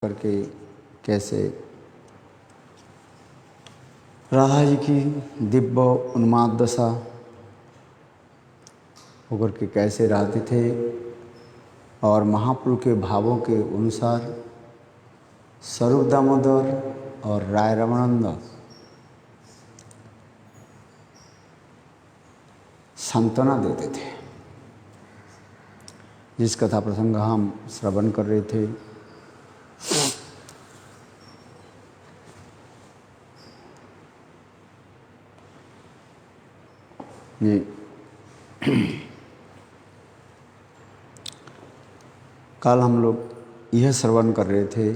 करके कैसे राधा जी की दिव्य उन्माद दशा होकर के कैसे रहते थे और महाप्रभु के भावों के अनुसार स्वरूप दामोदर और राय रामानंद सांत्वना देते थे, जिस कथा प्रसंग हम श्रवण कर रहे थे। ये कल हम लोग यह श्रवण कर रहे थे,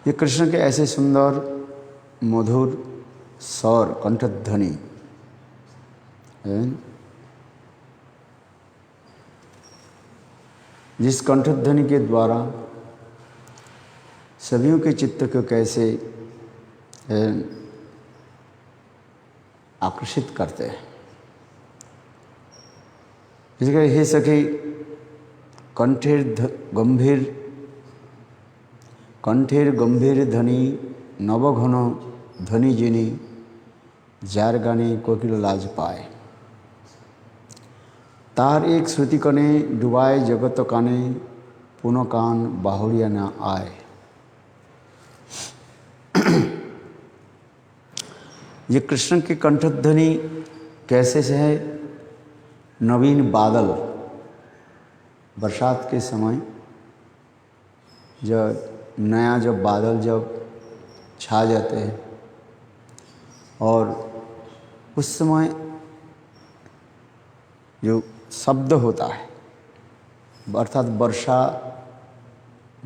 ये कृष्ण के ऐसे सुंदर मधुर स्वर कंठध्वनि जिस कंठध्वनि के द्वारा सभियों के चित्त को कैसे आकर्षित करते हैं। इसलिए हे सखी कंठेर गंभीर ध्वनि नवघन ध्वनि जिनी जार गाने कोकिल लाज पाए। तार एक श्रुति कने डुबाए जगत काने पुनः कान बाहुरिया न आए। ये कृष्ण की कंठध्वनि कैसे से है? नवीन बादल, बरसात के समय जब बादल छा जाते हैं और उस समय जो शब्द होता है, अर्थात वर्षा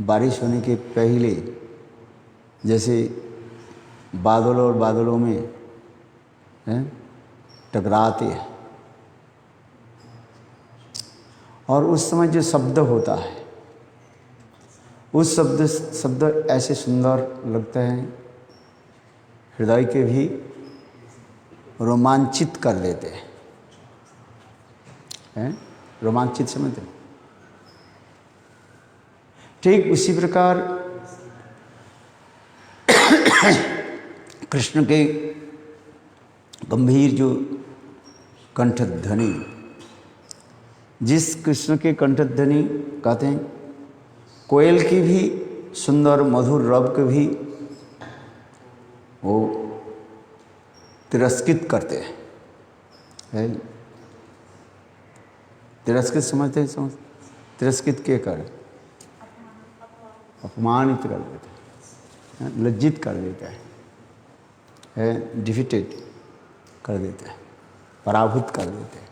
बारिश होने के पहले जैसे बादल और बादलों में टकराते हैं और उस समय जो शब्द होता है, उस शब्द ऐसे सुंदर लगते हैं, हृदय के भी रोमांचित कर देते हैं। रोमांचित समझते हैं। ठीक उसी प्रकार कृष्ण के गंभीर जो कंठध्वनि, जिस कृष्ण के कंठध्वनि कहते हैं, कोयल की भी सुंदर मधुर रव के भी वो तिरस्कृत करते हैं। तिरस्कृत समझते हैं? तिरस्कृत के कर अपमानित कर देते हैं, लज्जित कर देता है, डिफिटेड कर देते हैं, पराभूत कर देते हैं।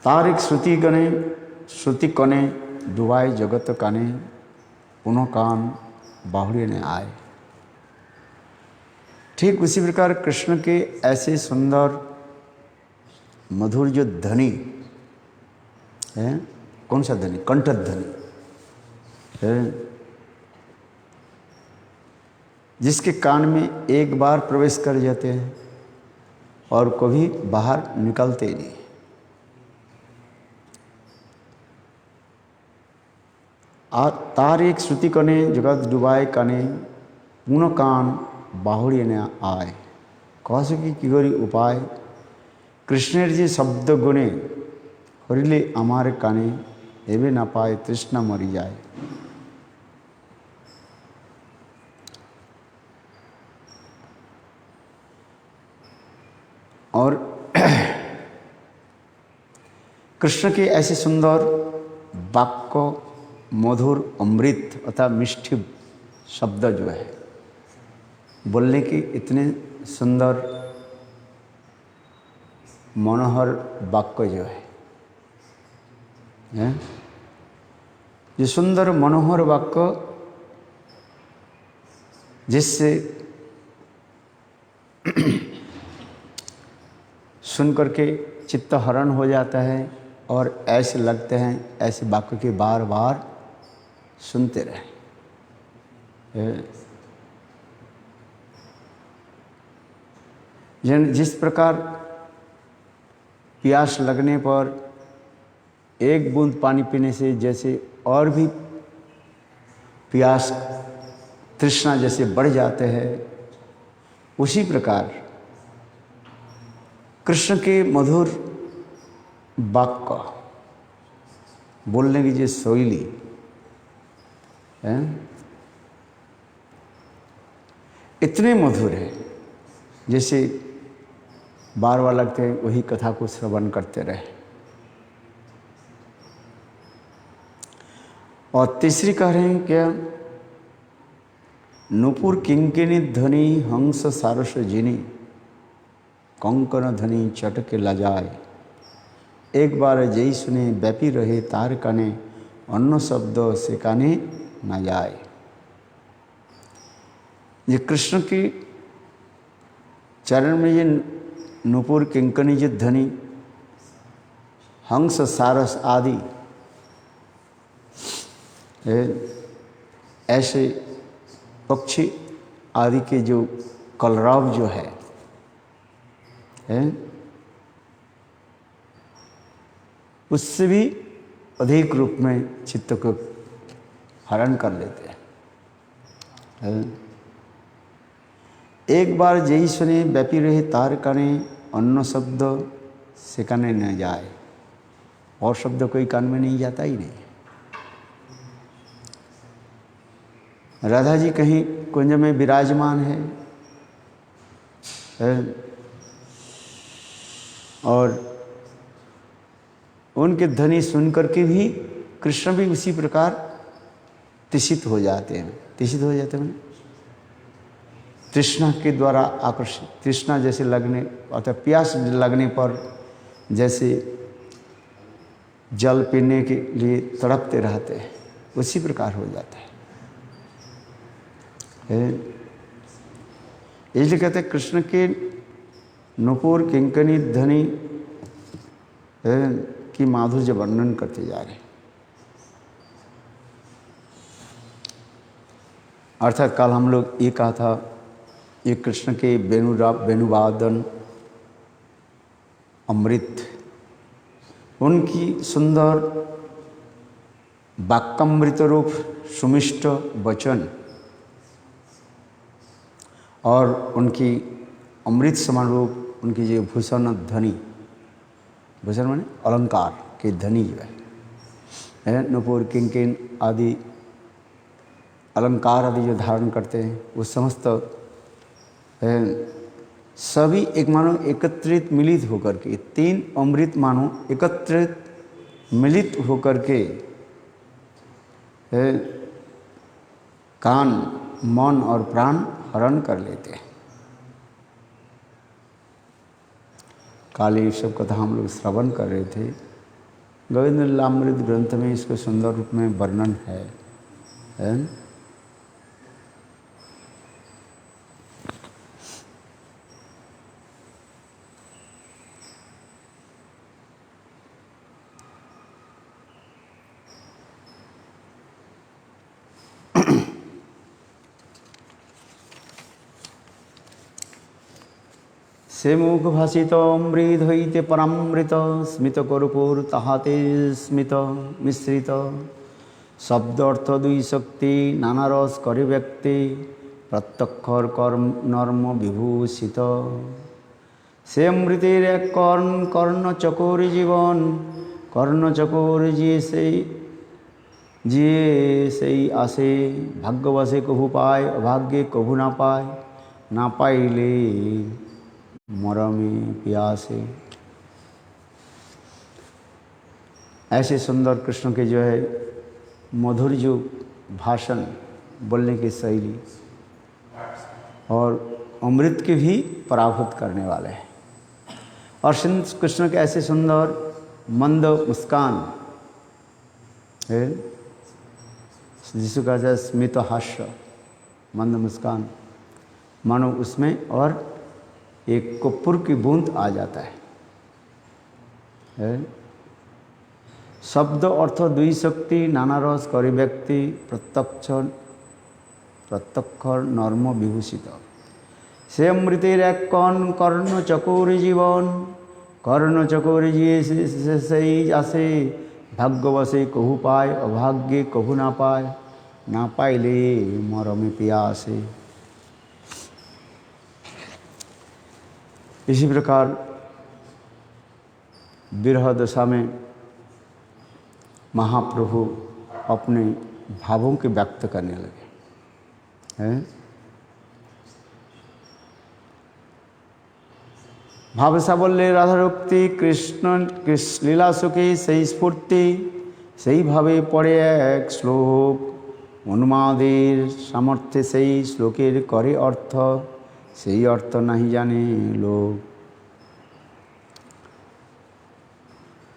तार एक श्रुति कने डुबाए जगत काने पुनः कान बाहुरी ने आए। ठीक उसी प्रकार कृष्ण के ऐसे सुंदर मधुर जो ध्वनि है, कौन सा ध्वनि? कंठध्वनि है, जिसके कान में एक बार प्रवेश कर जाते हैं और कभी बाहर निकलते ही नहीं। तार एक श्रुति कने जगत डुबाए काने पुनः कान बाहुरी ने आए। कह सकी कि गरी उपाय कृष्णेर जे शब्द गुणे हरिले आमार काने एवे ना पाए तृष्णा मरी जाए। और कृष्ण के ऐसे सुंदर वाक्य, मधुर अमृत अर्थात मिष्ठ शब्द जो है, बोलने की इतने सुंदर मनोहर वाक्य जो है, ये सुंदर मनोहर वाक्य जिससे सुन करके चित्त हरण हो जाता है और ऐसे लगते हैं ऐसे वाक्य के बार बार सुनते रहे। जिस प्रकार प्यास लगने पर एक बूंद पानी पीने से जैसे और भी प्यास तृष्णा जैसे बढ़ जाते हैं, उसी प्रकार कृष्ण के मधुर वाक्य बोलने की जो शैली है इतने मधुर है, जैसे बार बार लगते हैं वही कथा को श्रवण करते रहे। और तीसरी कह रहे हैं क्या, नुपुर किंकिनी ध्वनि हंस सारस जिनी कंकन ध्वनि चटके लजाए, एक बार जई सुने व्यापी रहे तार काने, अन्न शब्द से काने न जाए। ये कृष्ण की चरण में ये नुपुर किंकनी जो ध्वनि हंस सारस आदि ऐसे पक्षी आदि के जो कलरव जो है उससे भी अधिक रूप में चित्त को हरण कर लेते हैं। एक बार जई सुने व्यापी रहे तार काने, अन्न शब्द से काने न जाए, और शब्द कोई कान में नहीं जाता ही नहीं। राधा जी कहीं कुंज में विराजमान है और उनके ध्वनि सुन करके भी कृष्ण भी उसी प्रकार तृषित हो जाते हैं। तृषित हो जाते हैं तृष्णा के द्वारा आकर्षित, तृष्णा जैसे लगने अर्थात प्यास लगने पर जैसे जल पीने के लिए तड़पते रहते हैं, उसी प्रकार हो जाता है। इसलिए कहते हैं कृष्ण के नुपुर किंकनी ध्वनि की माधुर्य वर्णन करते जा रहे हैं। अर्थात कल हम लोग ये कहा था, ये कृष्ण के वेणुवादन अमृत, उनकी सुंदर वाक्यामृत रूप सुमिष्ट वचन और उनकी अमृत समान रूप उनकी जो भूषण ध्वनि, भूषण माने अलंकार के ध्वनि जो है नुपुर किंकिन आदि अलंकार आदि जो धारण करते हैं, वो समस्त सभी एक मानो एकत्रित मिलित होकर के, तीन अमृत मानो एकत्रित मिलित होकर के कान मन और प्राण हरण कर लेते हैं। काल ये सब कथा हम लोग श्रवण कर रहे थे। गोविंद लीलामृत ग्रंथ में इसको सुंदर रूप में वर्णन है। से मुख भाषित अमृत हईते परामृत, स्मित करुपुर ताहाते स्मित मिश्रित, शब्द अर्थ दुई शक्ति नाना रस करे व्यक्ति, प्रत्यक्षर कर्म नर्म विभूषित। से अमृतेर एक कर्ण कर्ण चकोर जीवन, कर्ण चकोर जिए से आसे, भाग्यवशे कभु पाए अभाग्य कभु ना पाए, ना पाइले मरमे प्यासे। ऐसे सुंदर कृष्ण के जो है मधुर जो भाषण बोलने की शैली और अमृत के भी पराभूत करने वाले हैं। और कृष्ण के ऐसे सुंदर मंद मुस्कान है, जिसको कहते हैं स्मित हास्य, मंद मुस्कान, मानो उसमें और एक कपूर की बूंद आ जाता है। शब्द अर्थ दुई शक्ति नाना रस करे व्यक्ति, प्रत्यक्षर नर्म विभूषित। से अमृतेर एक कर्ण कर्ण चकोर जीवन, कर्ण चकोर जिए से आसे, भाग्यवशे कहू पाए, अभाग्य कहू ना पाए, ना पाइले मरमे प्यासे। इसी प्रकार विरह दशा में महाप्रभु अपने भावों के व्यक्त करने लगे हैं। भाव साबल्य राधा रुक्ति कृष्ण कृष्ण लीला सुखी सही स्फूर्ति सही भावे पड़े एक श्लोक उन्मादेर सामर्थ्य सही श्लोकेर करे अर्थ सही अर्थ नहीं जाने लोग।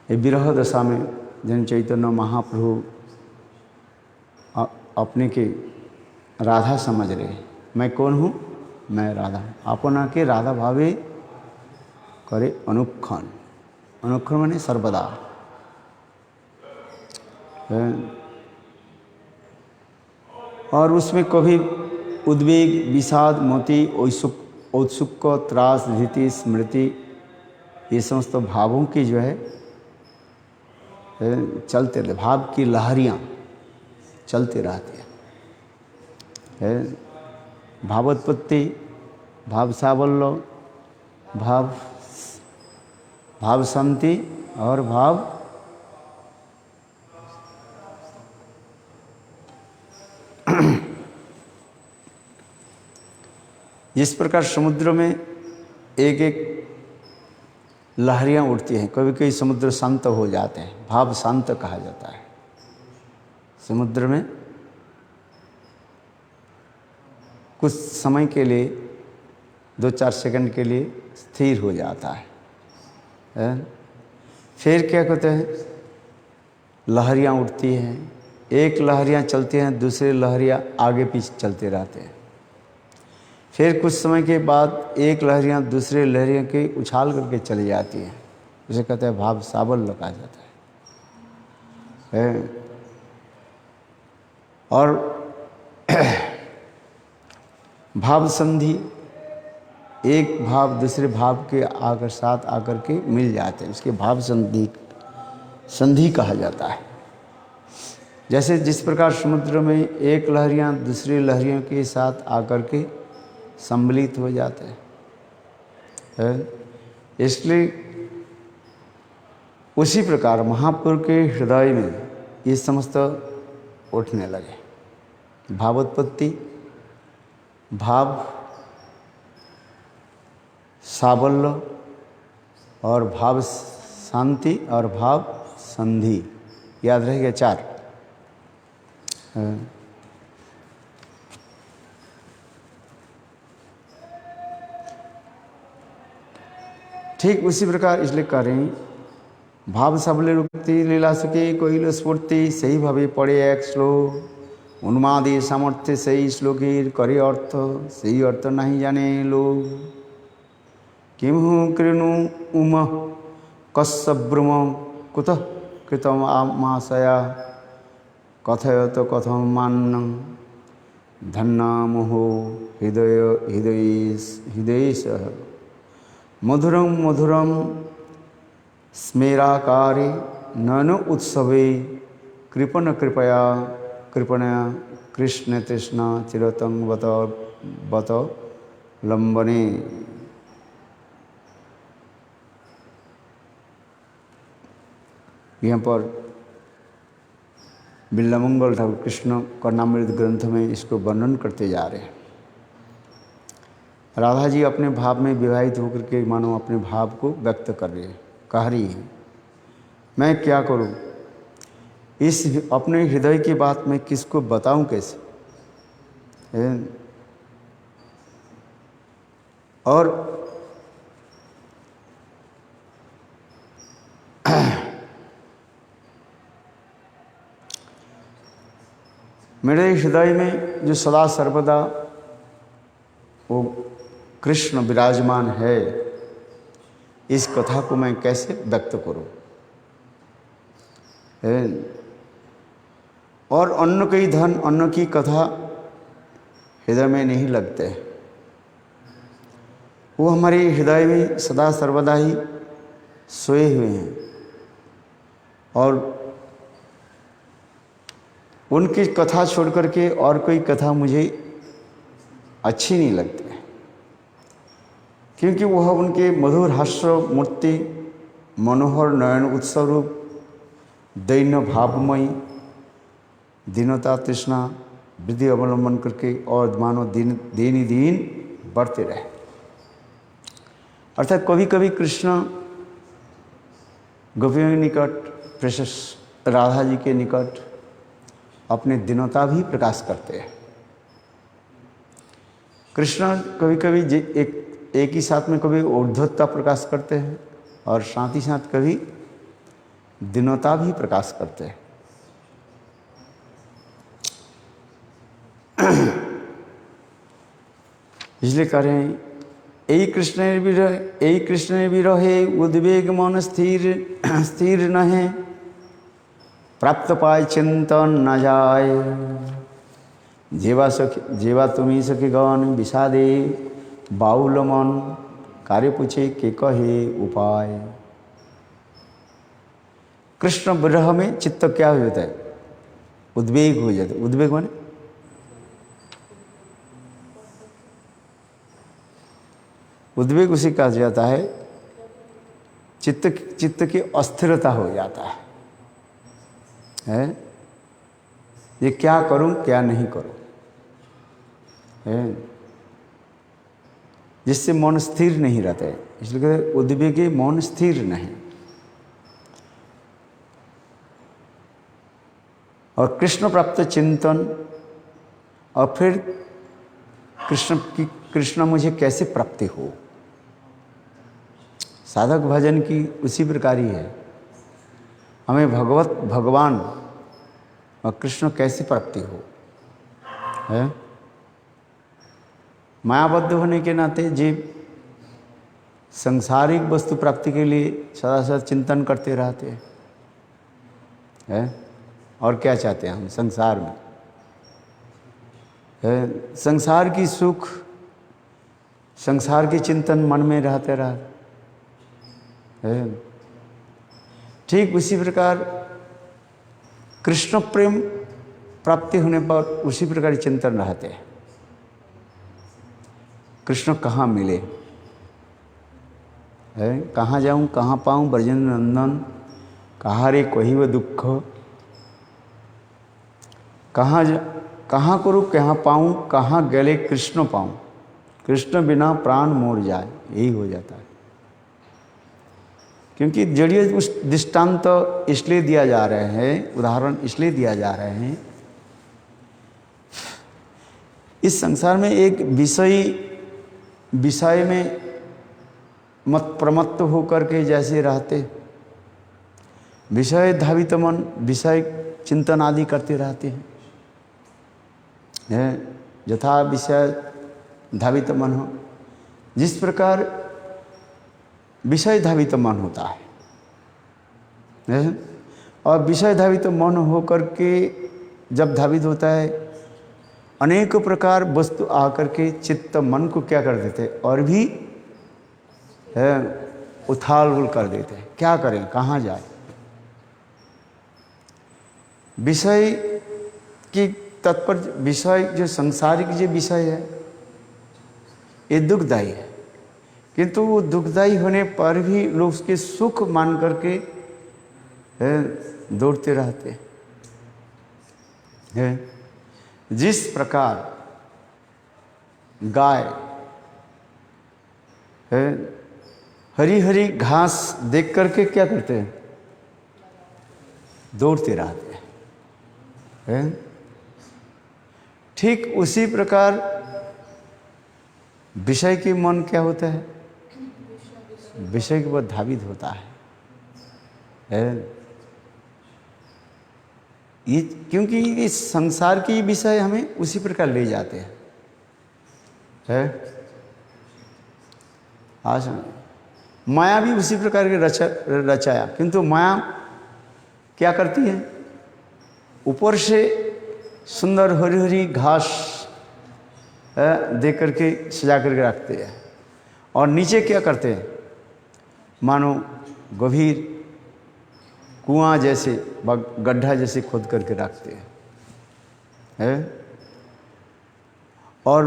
ये विरह दशा में जन चैतन्य महाप्रभु अपने के राधा समझ रहे, मैं कौन हूँ, मैं राधा। अपना के राधा भावे करे अनुक्षण, अनुक्षण माने सर्वदा। और उसमें कभी उद्वेग विषाद मोती औत्सुक त्रास धीति स्मृति ये समस्त भावों की जो है चलते रहे, भाव की लहरियाँ चलती रहती है। भावोत्पत्ति, भाव सावल्य, भाव शांति और भाव जिस प्रकार समुद्र में एक एक लहरियाँ उठती हैं, कभी कभी समुद्र शांत हो जाते हैं, भाव शांत कहा जाता है। समुद्र में कुछ समय के लिए 2-4 सेकंड के लिए स्थिर हो जाता है। फिर क्या कहते हैं, लहरियाँ उठती हैं, एक लहरियाँ चलती हैं, दूसरे लहरियाँ आगे पीछे चलते रहते हैं। फिर कुछ समय के बाद एक लहरियाँ दूसरे लहरियों के उछाल करके चली जाती हैं, उसे कहते हैं भाव साबल्य कहा जाता है। और भाव संधि, एक भाव दूसरे भाव के आकर साथ आकर के मिल जाते हैं, उसके भाव संधि कहा जाता है। जैसे जिस प्रकार समुद्र में एक लहरियाँ दूसरी लहरियों के साथ आकर के सम्मिलित हो जाते हैं, इसलिए उसी प्रकार महापुरुष के हृदय में ये समस्त उठने लगे। भावोत्पत्ति, भाव साबल्य और भाव शांति और भाव संधि, याद रहेगा 4। ठीक उसी प्रकार इसलिए कह रहे हैं, भाव सबले रुक्ति लीला सके कोई स्फूर्ति सही भावे पड़े एक श्लोक उन्मादी सामर्थ्य सही श्लोकीर करे अर्थ सही अर्थ नहीं जाने लोग। किमु कृणु उम कस्ब्रुम कुतः कृतम आमाशया कथयत कथम मान्नं धन्ना मोहो हृदयेश मधुरम मधुरम स्मेराकारे ननु उत्सवे कृपण कृपया कृपणया कृष्ण तृष्णा चिरतंग बत लंबने। यहाँ पर बिल्लामंगल ठाकुर कृष्ण कर्णामृत ग्रंथ में इसको वर्णन करते जा रहे हैं। राधा जी अपने भाव में विवाहित होकर के मानो अपने भाव को व्यक्त कर रही है, कह रही है मैं क्या करूं, इस अपने हृदय की बात मैं किसको बताऊं कैसे। और मेरे हृदय में जो सदा सर्वदा वो कृष्ण विराजमान है, इस कथा को मैं कैसे व्यक्त करूं। और अन्न की धन अन्न की कथा हृदय में नहीं लगते, वो हमारे हृदय में सदा सर्वदा ही सोए हुए हैं। और उनकी कथा छोड़ करके और कोई कथा मुझे अच्छी नहीं लगती, क्योंकि वह उनके मधुर हास्य मूर्ति, मनोहर नयन उत्सव रूप, दैन्य भावमयी, दीनता तृष्णा वृद्धि अवलंबन करके और मानो दिन ही दिन बढ़ते रहे। अर्थात कभी कभी कृष्ण गोपियों के निकट, प्रेषस राधा जी के निकट अपने दीनता भी प्रकाश करते हैं। कृष्ण कभी कभी एक ही साथ में कभी ऊर्ध्वता प्रकाश करते हैं और साथ ही साथ कभी दीनता भी प्रकाश करते हैं। इसलिए कह रहे हैं, यही कृष्ण विरहे उद्वेग मन स्थिर न है, प्राप्त पाए चिंतन न जाए, जेवा तुम्ही सखी गण विषादे बाउल मन, कार्य पूछे के कहे उपाय। कृष्ण विरह में चित्त क्या हो जाता है? उद्वेग हो जाता है। उद्वेग माने उद्वेग उसे कहा जाता है चित्त की अस्थिरता हो जाता है? ये क्या करूं क्या नहीं करूं है, जिससे मन स्थिर नहीं रहता है। इसलिए कहते हैं उद्वेगे मन स्थिर नहीं। और कृष्ण प्राप्त चिंतन, और फिर कृष्ण मुझे कैसे प्राप्ति हो। साधक भजन की उसी प्रकार ही है, हमें भगवान और कृष्ण कैसे प्राप्ति हो है। मायाबद्ध होने के नाते जीव सांसारिक वस्तु प्राप्ति के लिए सदा सदा चिंतन करते रहते हैं। और क्या चाहते हैं हम संसार में है? संसार की सुख, संसार के चिंतन मन में रहते है। ठीक उसी प्रकार कृष्ण प्रेम प्राप्ति होने पर उसी प्रकार चिंतन रहते हैं, कृष्ण कहाँ मिले है, कहाँ जाऊँ कहाँ पाऊँ ब्रजेंद्र नंदन, कहाँ रे कोई व दुख, कहाँ करूँ कहाँ पाऊँ, कहाँ गले कृष्ण पाऊँ, कृष्ण बिना प्राण मोर जाए, यही हो जाता है। क्योंकि जड़िए उस दृष्टांत तो इसलिए दिया जा रहे हैं, उदाहरण इसलिए दिया जा रहे हैं, इस संसार में एक विषय में मत प्रमत्त होकर के जैसे रहते, विषय धावित मन विषय चिंतन आदि करते रहते हैं, यथा विषय धावित मन हो, जिस प्रकार विषय धावित मन होता है। और विषय धावित मन होकर के जब धावित होता है, अनेक प्रकार वस्तु आकर के चित्त मन को क्या कर देते हैं, और भी उथाल कर देते हैं। क्या करें, कहाँ जाए। विषय की तत्पर विषय जो संसारिक जो विषय है ये दुखदायी है, किंतु वो दुखदायी होने पर भी लोग उसके सुख मान करके दौड़ते रहते हैं। जिस प्रकार गाय हरी हरी घास देख करके क्या करते हैं, दौड़ते रहते हैं। ठीक उसी प्रकार विषय के मन क्या होता है, विषय के बाद धावित होता है। ये क्योंकि इस संसार की विषय हमें उसी प्रकार ले जाते हैं। आज माया भी उसी प्रकार के रचाया, किंतु माया क्या करती है, ऊपर से सुंदर हरी हरी घास दे करके सजा करके रखते हैं, और नीचे क्या करते हैं, मानो गंभीर कुआं जैसे गड्ढा जैसे खोद करके रखते हैं। है। और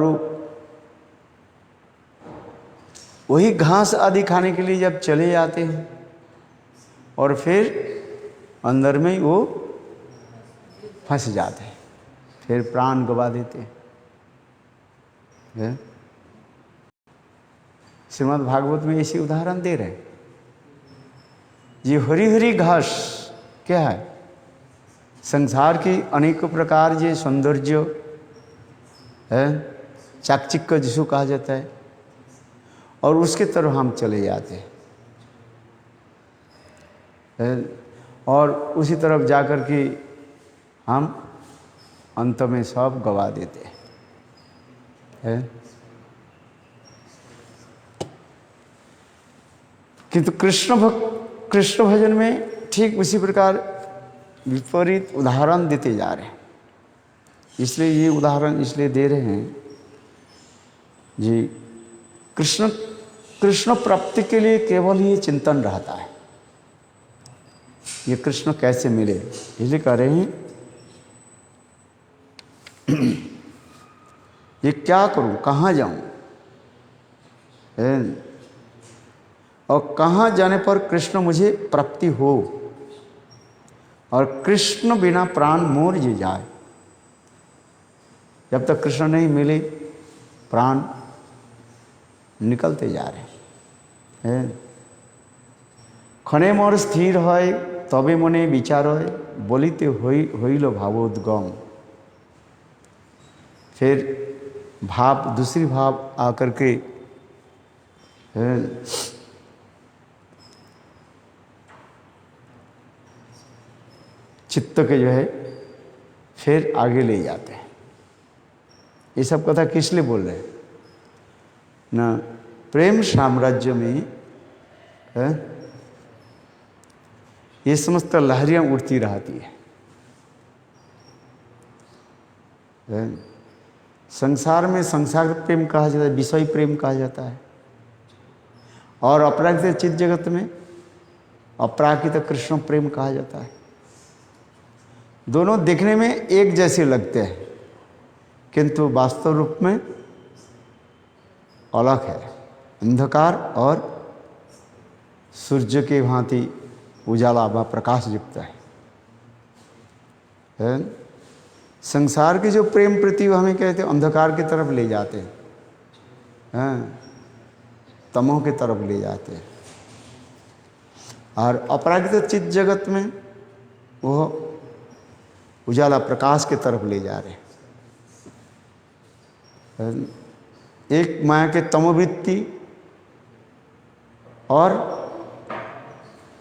वही घास आदि खाने के लिए जब चले जाते हैं और फिर अंदर में वो फंस जाते हैं, फिर प्राण गवा देते हैं। श्रीमद् भागवत में ऐसी उदाहरण दे रहे हैं। ये हरी हरी घास क्या है? संसार की अनेक प्रकार जे सौंदर्य है, चाकचिक्य जिसको कहा जाता है, और उसके तरफ हम चले जाते हैं और उसी तरफ जाकर के हम अंत में सब गवा देते हैं। किंतु कृष्ण भजन में ठीक उसी प्रकार विपरीत उदाहरण देते जा रहे हैं। इसलिए ये उदाहरण इसलिए दे रहे हैं जी, कृष्ण प्राप्ति के लिए केवल ये चिंतन रहता है, ये कृष्ण कैसे मिले, इसलिए कह रहे हैं ये क्या करूं, कहाँ जाऊं, और कहाँ जाने पर कृष्ण मुझे प्राप्ति हो, और कृष्ण बिना प्राण मोर जी जाए। जब तक कृष्ण नहीं मिले प्राण निकलते जा रहे हैं। क्षणे मोर स्थिर है तबे मने विचार है, बोलिते होइल भावोद्गम। फिर भाव दूसरी भाव आकर के चित्त के जो है फिर आगे ले जाते हैं। ये सब कथा किस लिए बोल रहे हैं ना? प्रेम साम्राज्य में ये समस्त लहरियां उठती रहती है। संसार में संसार प्रेम कहा जाता है, विषय प्रेम कहा जाता है, और अपराकृत चित्त जगत में अपराकृत कृष्ण प्रेम कहा जाता है। दोनों देखने में एक जैसे लगते हैं किंतु वास्तव रूप में अलग है। अंधकार और सूर्य के भांति उजाला व प्रकाश युक्त है। संसार के जो प्रेम प्रति हमें कहते हैं अंधकार की तरफ ले जाते हैं, तमोह की तरफ ले जाते हैं, और अपराकृत चित्त जगत में वो उजाला प्रकाश की तरफ ले जा रहे हैं। एक माया के तमोवृत्ति और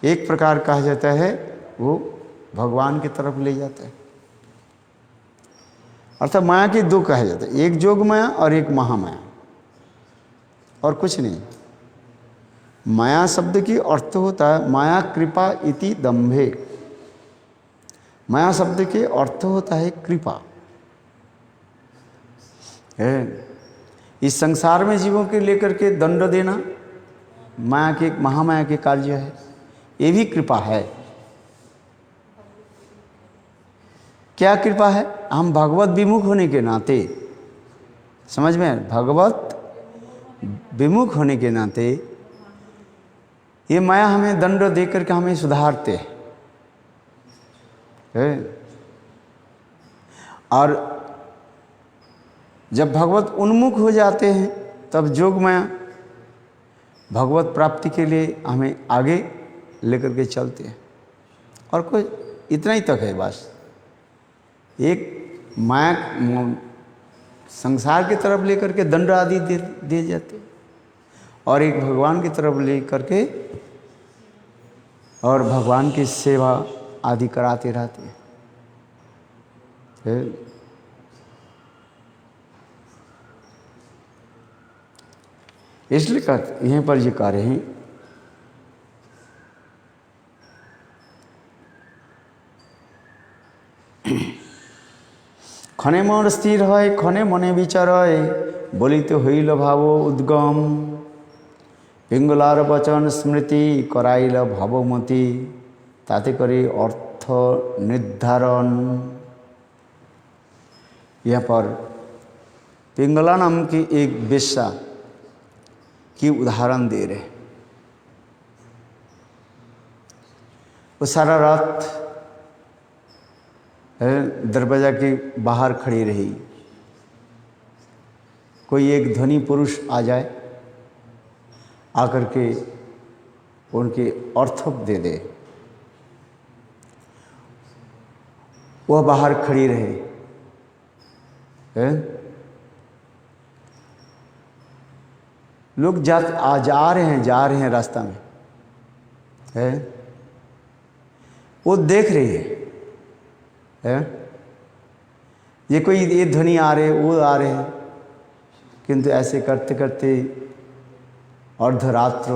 एक प्रकार कहा जाता है वो भगवान की तरफ ले जाता है। अर्थात माया के दो कहा जाता है, एक जोग माया और एक महामाया, और कुछ नहीं। माया शब्द की अर्थ होता है माया कृपा इति दंभे। माया शब्द के अर्थ होता है कृपा है। इस संसार में जीवों के लेकर के दंड देना माया के महामाया के कार्य है, ये भी कृपा है। क्या कृपा है? हम भगवत विमुख होने के नाते, समझ में, भगवत विमुख होने के नाते ये माया हमें दंड दे करके हमें सुधारते है। और जब भगवत उन्मुख हो जाते हैं तब जोग माया भगवत प्राप्ति के लिए हमें आगे लेकर के चलते हैं। और कोई इतना ही तक है बस। एक माया संसार की तरफ लेकर के दंड आदि दे जाते, और एक भगवान की तरफ लेकर के और भगवान की सेवा आदि कराते रहते हैं। इसलिए यहीं पर ये कह रहे हैं क्षणे मन स्थिर है क्षणे मने विचार है, बोलिते हईल भावो उद्गम। पिंगलार वचन स्मृति कराइल भावमती, ताते करे अर्थ निर्धारण। यहाँ पर पिंगला नाम की एक वेश्या की उदाहरण दे रहे। वो सारा रात दरवाजा के बाहर खड़ी रही, कोई एक धनी पुरुष आ जाए, आकर के उनके अर्थप दे दे, वह बाहर खड़ी रहे। लोग जा रहे हैं रास्ता में, है वो देख रही है ये कोई ये ध्वनि आ रहे वो आ रहे हैं, किंतु ऐसे करते करते अर्धरात्र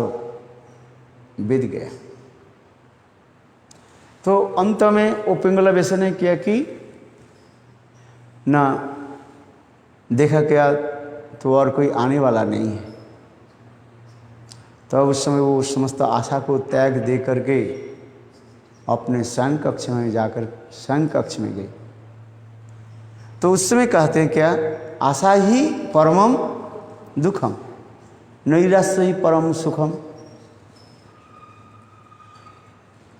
बीत गया। तो अंत में वो पिंगला वेश्या ने किया कि ना देखा क्या तो और कोई आने वाला नहीं है, तो उस समय वो समस्त आशा को त्याग दे करके अपने शयन कक्ष में जाकर शयन कक्ष में गई। तो उस समय कहते हैं क्या, आशा ही परमम दुखम नैराश्य ही परम सुखम।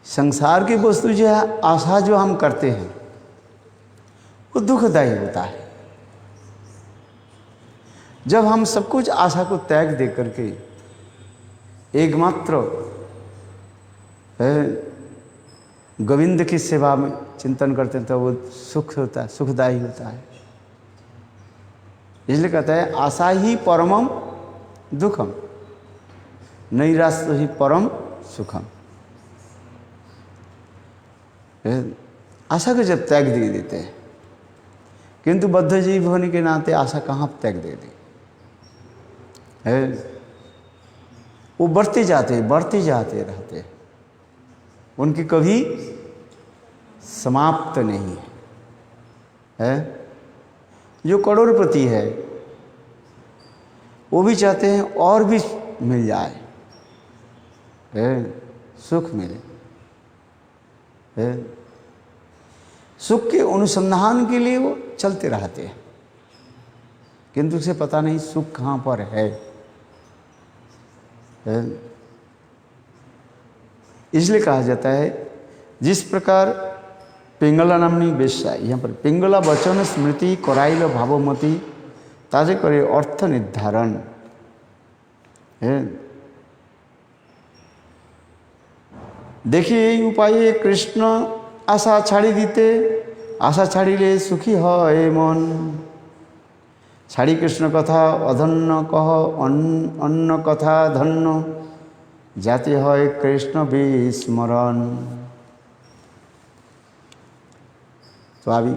संसार की वस्तु जो है, आशा जो हम करते हैं वो दुखदायी होता है। जब हम सब कुछ आशा को त्याग दे करके एकमात्र गोविंद की सेवा में चिंतन करते हैं तो वो सुख होता है, सुखदायी होता है। इसलिए कहता है आशा ही परमम दुखम नैराश्य ही परम सुखम। आशा को जब त्याग दे देते हैं, किंतु बद्ध जीव होने के नाते आशा कहाँ त्याग दे दी है, वो बढ़ते जाते रहते हैं, उनकी कभी समाप्त नहीं है। जो करोड़पति है वो भी चाहते हैं और भी मिल जाए, सुख मिले, सुख के अनुसंधान के लिए वो चलते रहते हैं, किंतु उसे पता नहीं सुख कहाँ पर है। इसलिए कहा जाता है जिस प्रकार पिंगला नामनी वेश्या, यहाँ पर पिंगला वचन स्मृति कराइल भावमती ताजे करे अर्थ निर्धारण है। देखिए यही उपाय कृष्ण आशा छाड़ी दीते, आशा छाड़िले सुखी है मन। छाड़ी कृष्ण कथा अधन्न कह अन्न कथा धন্য जाति है कृष्ण विस्मरण। तो अभी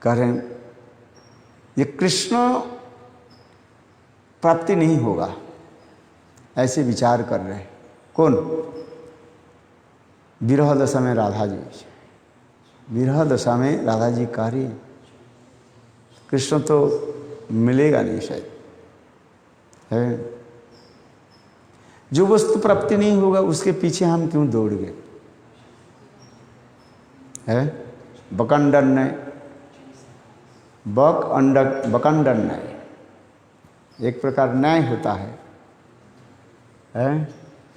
कह रहे हैं ये कृष्ण प्राप्ति नहीं होगा, ऐसे विचार कर रहे हैं। कौन? विरह दशा में राधा जी, विरह दशा में राधा जी कह रही है कृष्ण तो मिलेगा नहीं शायद, है जो वस्तु प्राप्ति नहीं होगा उसके पीछे हम क्यों दौड़ गए, है बकंडन न्याय, बकंडन न्याय एक प्रकार न्याय होता है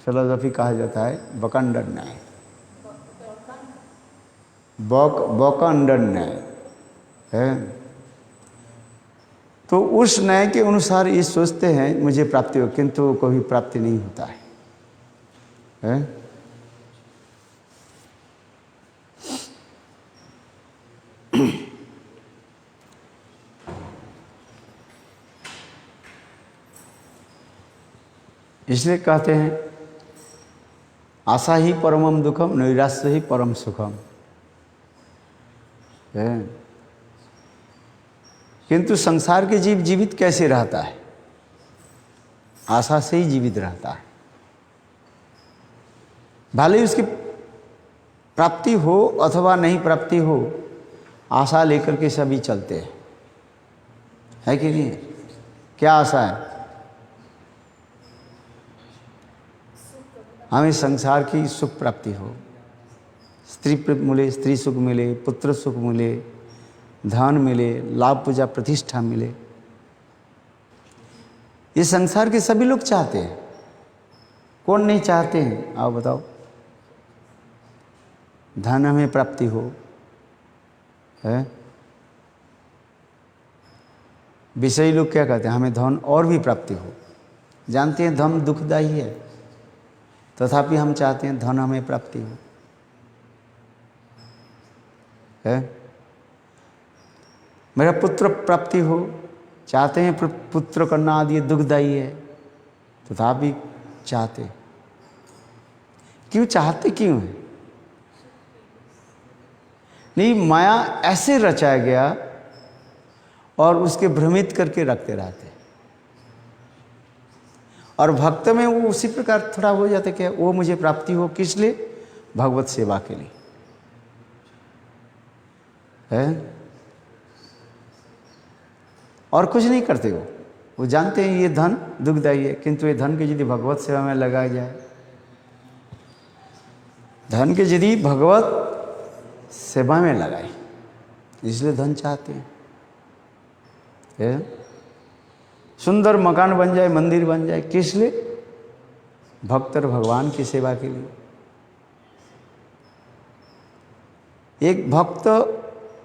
फिलोसफी कहा जाता है बकंडन न्याय, बकंडन न्याय है। तो उस न्याय के अनुसार ये सोचते हैं मुझे प्राप्ति हो, किंतु कभी प्राप्ति नहीं होता है। इसलिए कहते हैं आशा ही परमम दुखम नैराश्य ही परम सुखम है। किंतु संसार के जीव जीवित कैसे रहता है? आशा से ही जीवित रहता है। भले ही उसकी प्राप्ति हो अथवा नहीं प्राप्ति हो, आशा लेकर के सभी चलते हैं, है कि नहीं? क्या आशा है? हमें संसार की सुख प्राप्ति हो, स्त्री मिले, स्त्री सुख मिले, पुत्र सुख मिले, धन मिले, लाभ पूजा प्रतिष्ठा मिले, ये संसार के सभी लोग चाहते हैं। कौन नहीं चाहते हैं, आप बताओ। धन हमें प्राप्ति हो, है। विषयी लोग क्या कहते हैं, हमें धन और भी प्राप्ति हो। जानते हैं धन दुखदायी है, तथापि हम चाहते हैं धन हमें प्राप्ति हो, है। मेरा पुत्र प्राप्ति हो, चाहते हैं पुत्र करना आदि दुखदायी है, तथापि चाहते। क्यों चाहते, क्यों है? नहीं, माया ऐसे रचाया गया और उसके भ्रमित करके रखते रहते। और भक्त में वो उसी प्रकार थोड़ा हो जाते कि वो मुझे प्राप्ति हो, किस लिए? भगवत सेवा के लिए, है। और कुछ नहीं करते वो जानते हैं ये धन दुखदायी है, किंतु ये धन के यदि भगवत सेवा में लगाया जाए, धन के यदि भगवत सेवा में लगाए, इसलिए धन चाहते हैं, है? सुंदर मकान बन जाए, मंदिर बन जाए, किस लिए? भक्त और भगवान की सेवा के लिए। एक भक्त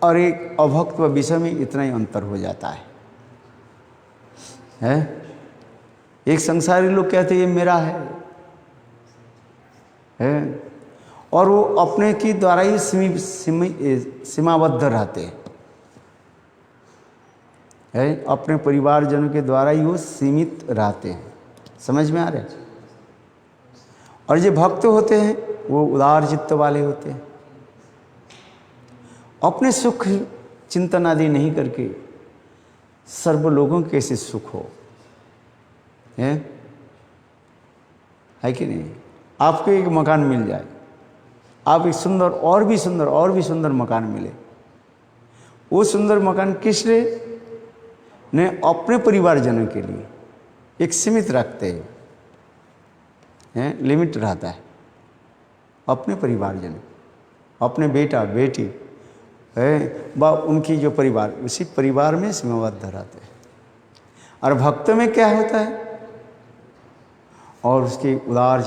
और एक अभक्त विषय में इतना ही अंतर हो जाता है। एक संसारी लोग कहते हैं ये मेरा है, और वो अपने की द्वारा ही सीमाबद्ध रहते हैं, अपने परिवारजनों के द्वारा ही वो सीमित रहते हैं। समझ में आ रहे हैं? और जो भक्त होते हैं वो उदार चित्त वाले होते हैं, अपने सुख चिंतन आदि नहीं करके सर्व लोगों के कैसे सुख हो, है कि नहीं? आपको एक मकान मिल जाए, आप एक सुंदर और भी सुंदर मकान मिले, वो सुंदर मकान किस लिए? ने अपने परिवारजनों के लिए एक सीमित रखते हैं, लिमिट रहता है। अपने परिवारजन, अपने बेटा बेटी है व उनकी जो परिवार, उसी परिवार में सीमाबद्ध रहते हैं। और भक्त में क्या होता है? और उसके उदार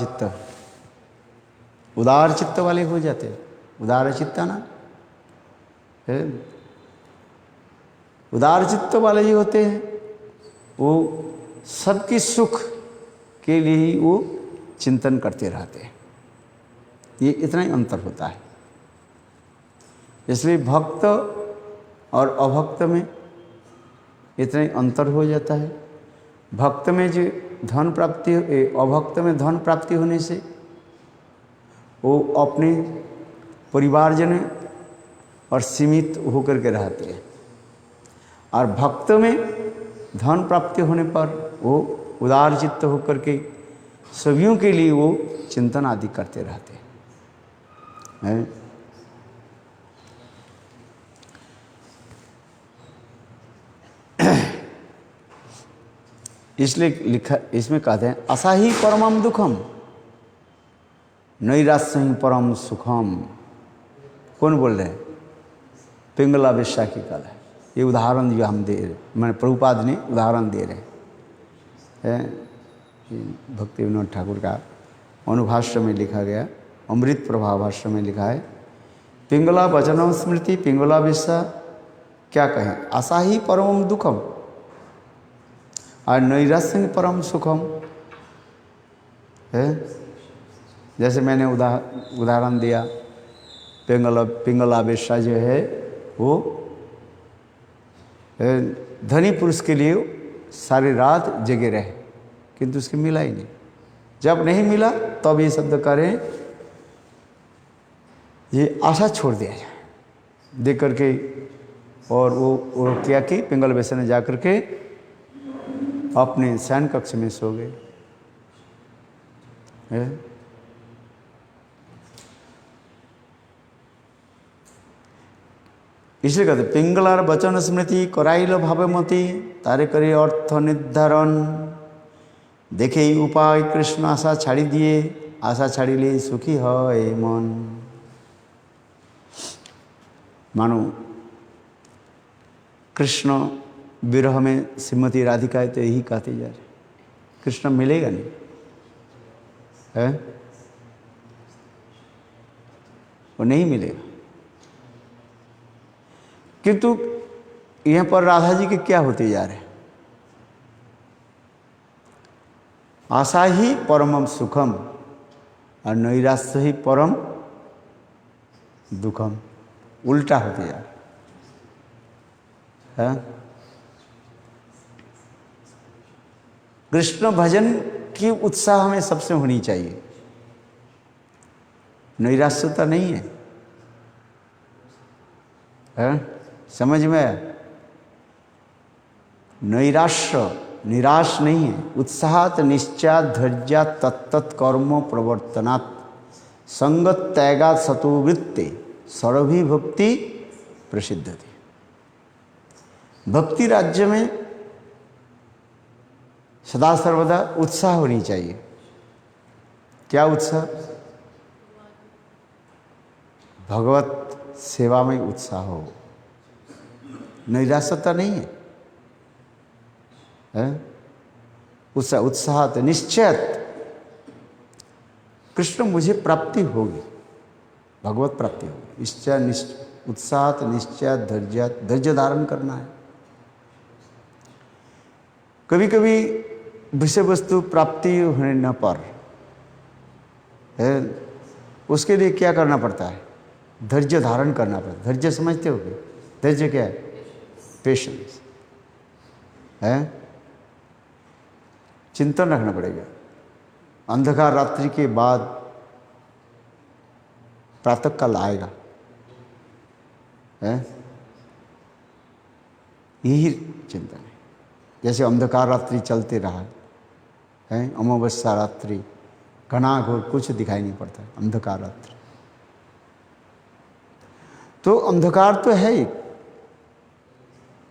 चित्त वाले हो जाते हैं। उदार चित्त ना है, उदार चित्त वाले जो होते हैं वो सबके सुख के लिए ही वो चिंतन करते रहते हैं। ये इतना ही अंतर होता है। इसलिए भक्त और अभक्त में इतना ही अंतर हो जाता है। भक्त में जो धन प्राप्ति, अभक्त में धन प्राप्ति होने से वो अपने परिवारजन और सीमित होकर के रहते हैं, और भक्त में धन प्राप्ति होने पर वो उदार चित्त होकर के सभी के लिए वो चिंतन आदि करते रहते हैं। इसलिए लिखा, इसमें कहते हैं असाही परमम दुखम नैराश्यं परम सुखम। कौन बोल रहे हैं? पिंगला वेश्या की कला है। ये उदाहरण जो हम दे रहे, मैंने प्रभुपाद ने उदाहरण दे रहे हैं। भक्ति विनोद ठाकुर का अनुभाष्य में लिखा गया, अमृत प्रभा भाष्य में लिखा है, पिंगला वचनम स्मृति पिंगला वेश्या क्या कहें? असाही परम दुखम और नैराश्यं परम सुखम है। जैसे मैंने उदाहरण दिया, पिंगला वेश्या जो है वो धनी पुरुष के लिए सारी रात जगे रहे, किंतु उसके मिला ही नहीं। जब नहीं मिला तब ये शब्द करें, ये आशा छोड़ दिया जाए देख करके। और वो क्या कि पिंगल वेश्या ने जा करके अपने शयन कक्ष में सो गए। इसलिए कहते पिंगलार वचन स्मृति कराइल भावमती तारे करे अर्थ निर्धारण देखे उपाय कृष्ण आशा छाड़ी दिए आशा छाड़िले सुखी है मन। मानो कृष्ण विरह में श्रीमती राधिका है तो यही कहते जा रहे, कृष्ण मिलेगा नहीं है, वो नहीं मिलेगा। किंतु यहाँ पर राधा जी के क्या होते जा रहे हैं, आशा ही परमम सुखम और नैराश्य ही परम दुखम, उल्टा होते जा रहे हैं। कृष्ण भजन की उत्साह हमें सबसे होनी चाहिए, नैराश्यता नहीं है? समझ में आया? नैराश्य निराश नहीं है, उत्साहात निश्चयात धैर्यात तत्तत् कर्म प्रवर्तनात् संगत त्यागात सतोवृत्ते सर्वभी भक्ति प्रसिद्ध थी। भक्ति राज्य में सदा सर्वदा उत्साह होनी चाहिए। क्या उत्साह? भगवत सेवा में उत्साह हो, नैराश्यता नहीं है, उत्साह निश्चयत, कृष्ण मुझे प्राप्ति होगी, भगवत प्राप्ति होगी। निश्चय उत्साह निश्चय धैर्य, धैर्य धारण करना है। कभी कभी विषय वस्तु प्राप्ति होने न पर है, उसके लिए क्या करना पड़ता है? धैर्य धारण करना पड़ता है। धैर्य समझते हो? धैर्य क्या है? पेशेंस है, चिंतन रखना पड़ेगा। अंधकार रात्रि के बाद प्रातः काल आएगा है, यही चिंतन है। जैसे अंधकार रात्रि चलते रहा है, अमावस्या रात्रि, घनाघोर कुछ दिखाई नहीं पड़ता है, अंधकार रात्रि। तो अंधकार तो है ही,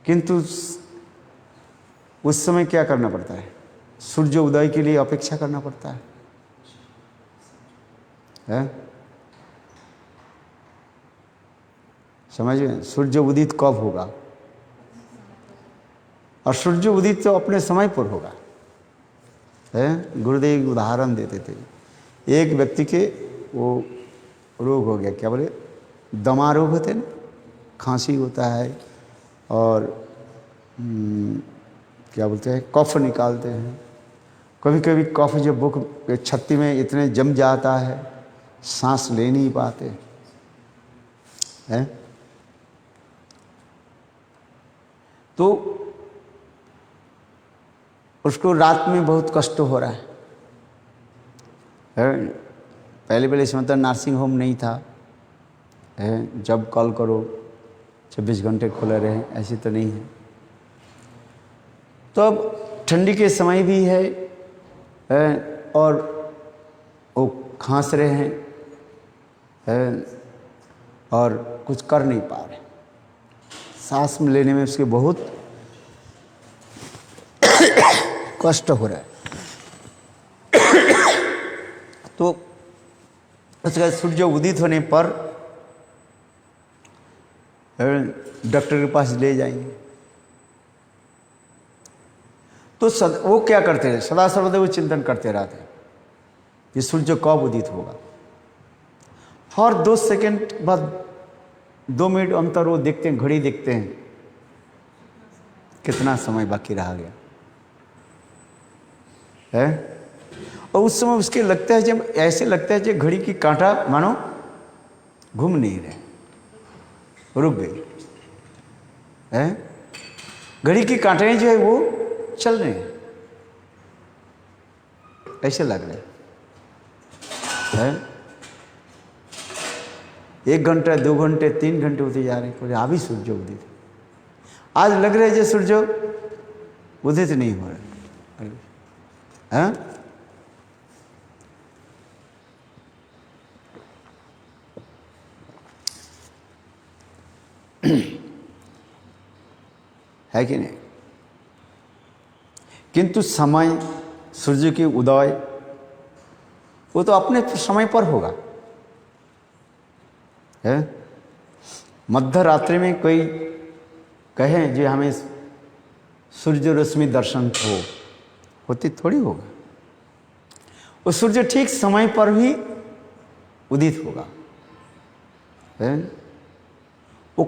किंतु उस समय क्या करना पड़ता है? सूर्य उदय के लिए अपेक्षा करना पड़ता है? समझ में? सूर्य उदित कब होगा? और सूर्य उदित तो अपने समय पर होगा है। गुरुदेव उदाहरण देते थे, एक व्यक्ति के वो रोग हो गया, क्या बोले, दमा रोग होते ना, खांसी होता है और क्या बोलते हैं, कफ निकालते हैं। कभी कभी कफ जब बुक छत्ती में इतने जम जाता है, सांस ले नहीं पाते हैं, तो उसको रात में बहुत कष्ट हो रहा है। पहले पहले इसमें तो नर्सिंग होम नहीं था है, जब कॉल करो 24 घंटे खुले रहे, ऐसी तो नहीं है। तो अब ठंडी के समय भी है और वो खांस रहे हैं और कुछ कर नहीं पा रहे, सांस में लेने में उसके बहुत कष्ट हो रहा है। तो उसका सूर्य उदित होने पर डॉक्टर के पास ले जाएंगे। तो वो क्या करते हैं, सदा सर्वदा वो चिंतन करते रहते हैं कि सूर्य कब उदित होगा। हर 2 सेकंड बाद 2 मिनट अंतर वो देखते हैं, घड़ी देखते हैं कितना समय बाकी रह गया है। और उस समय उसके लगता है, जब ऐसे लगता है जब घड़ी की कांटा मानो घूम नहीं रहे, रुक गई है। घड़ी की कांटे जो है वो चल रहे हैं, ऐसे लग रहे हैं। 1 घंटा 2 घंटे 3 घंटे होते जा रहे हैं, अभी सूर्य उदित। आज लग रहा है जो सूर्य उदित नहीं हो रहा है कि नहीं? किंतु समय सूर्य की उदय वो तो अपने समय पर होगा है। मध्य रात्रि में कोई कहें जो हमें सूर्य रश्मि दर्शन होती थोड़ी होगा। वो सूर्य ठीक समय पर भी उदित होगा, है? वो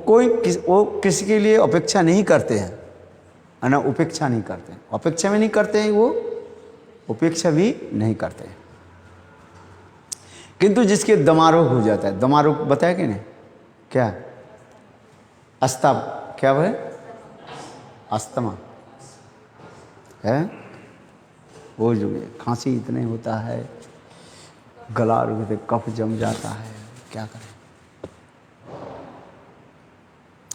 किसी के लिए अपेक्षा नहीं करते हैं, है ना? उपेक्षा नहीं करते हैं, अपेक्षा में नहीं करते हैं, वो उपेक्षा भी नहीं करते हैं। किंतु जिसके दमारोग हो जाता है, दमारोग बताया कि नहीं, क्या अस्ता, क्या है, अस्थमा है, वो जो खांसी इतने होता है, गला रुकते, कफ जम जाता है, क्या करें,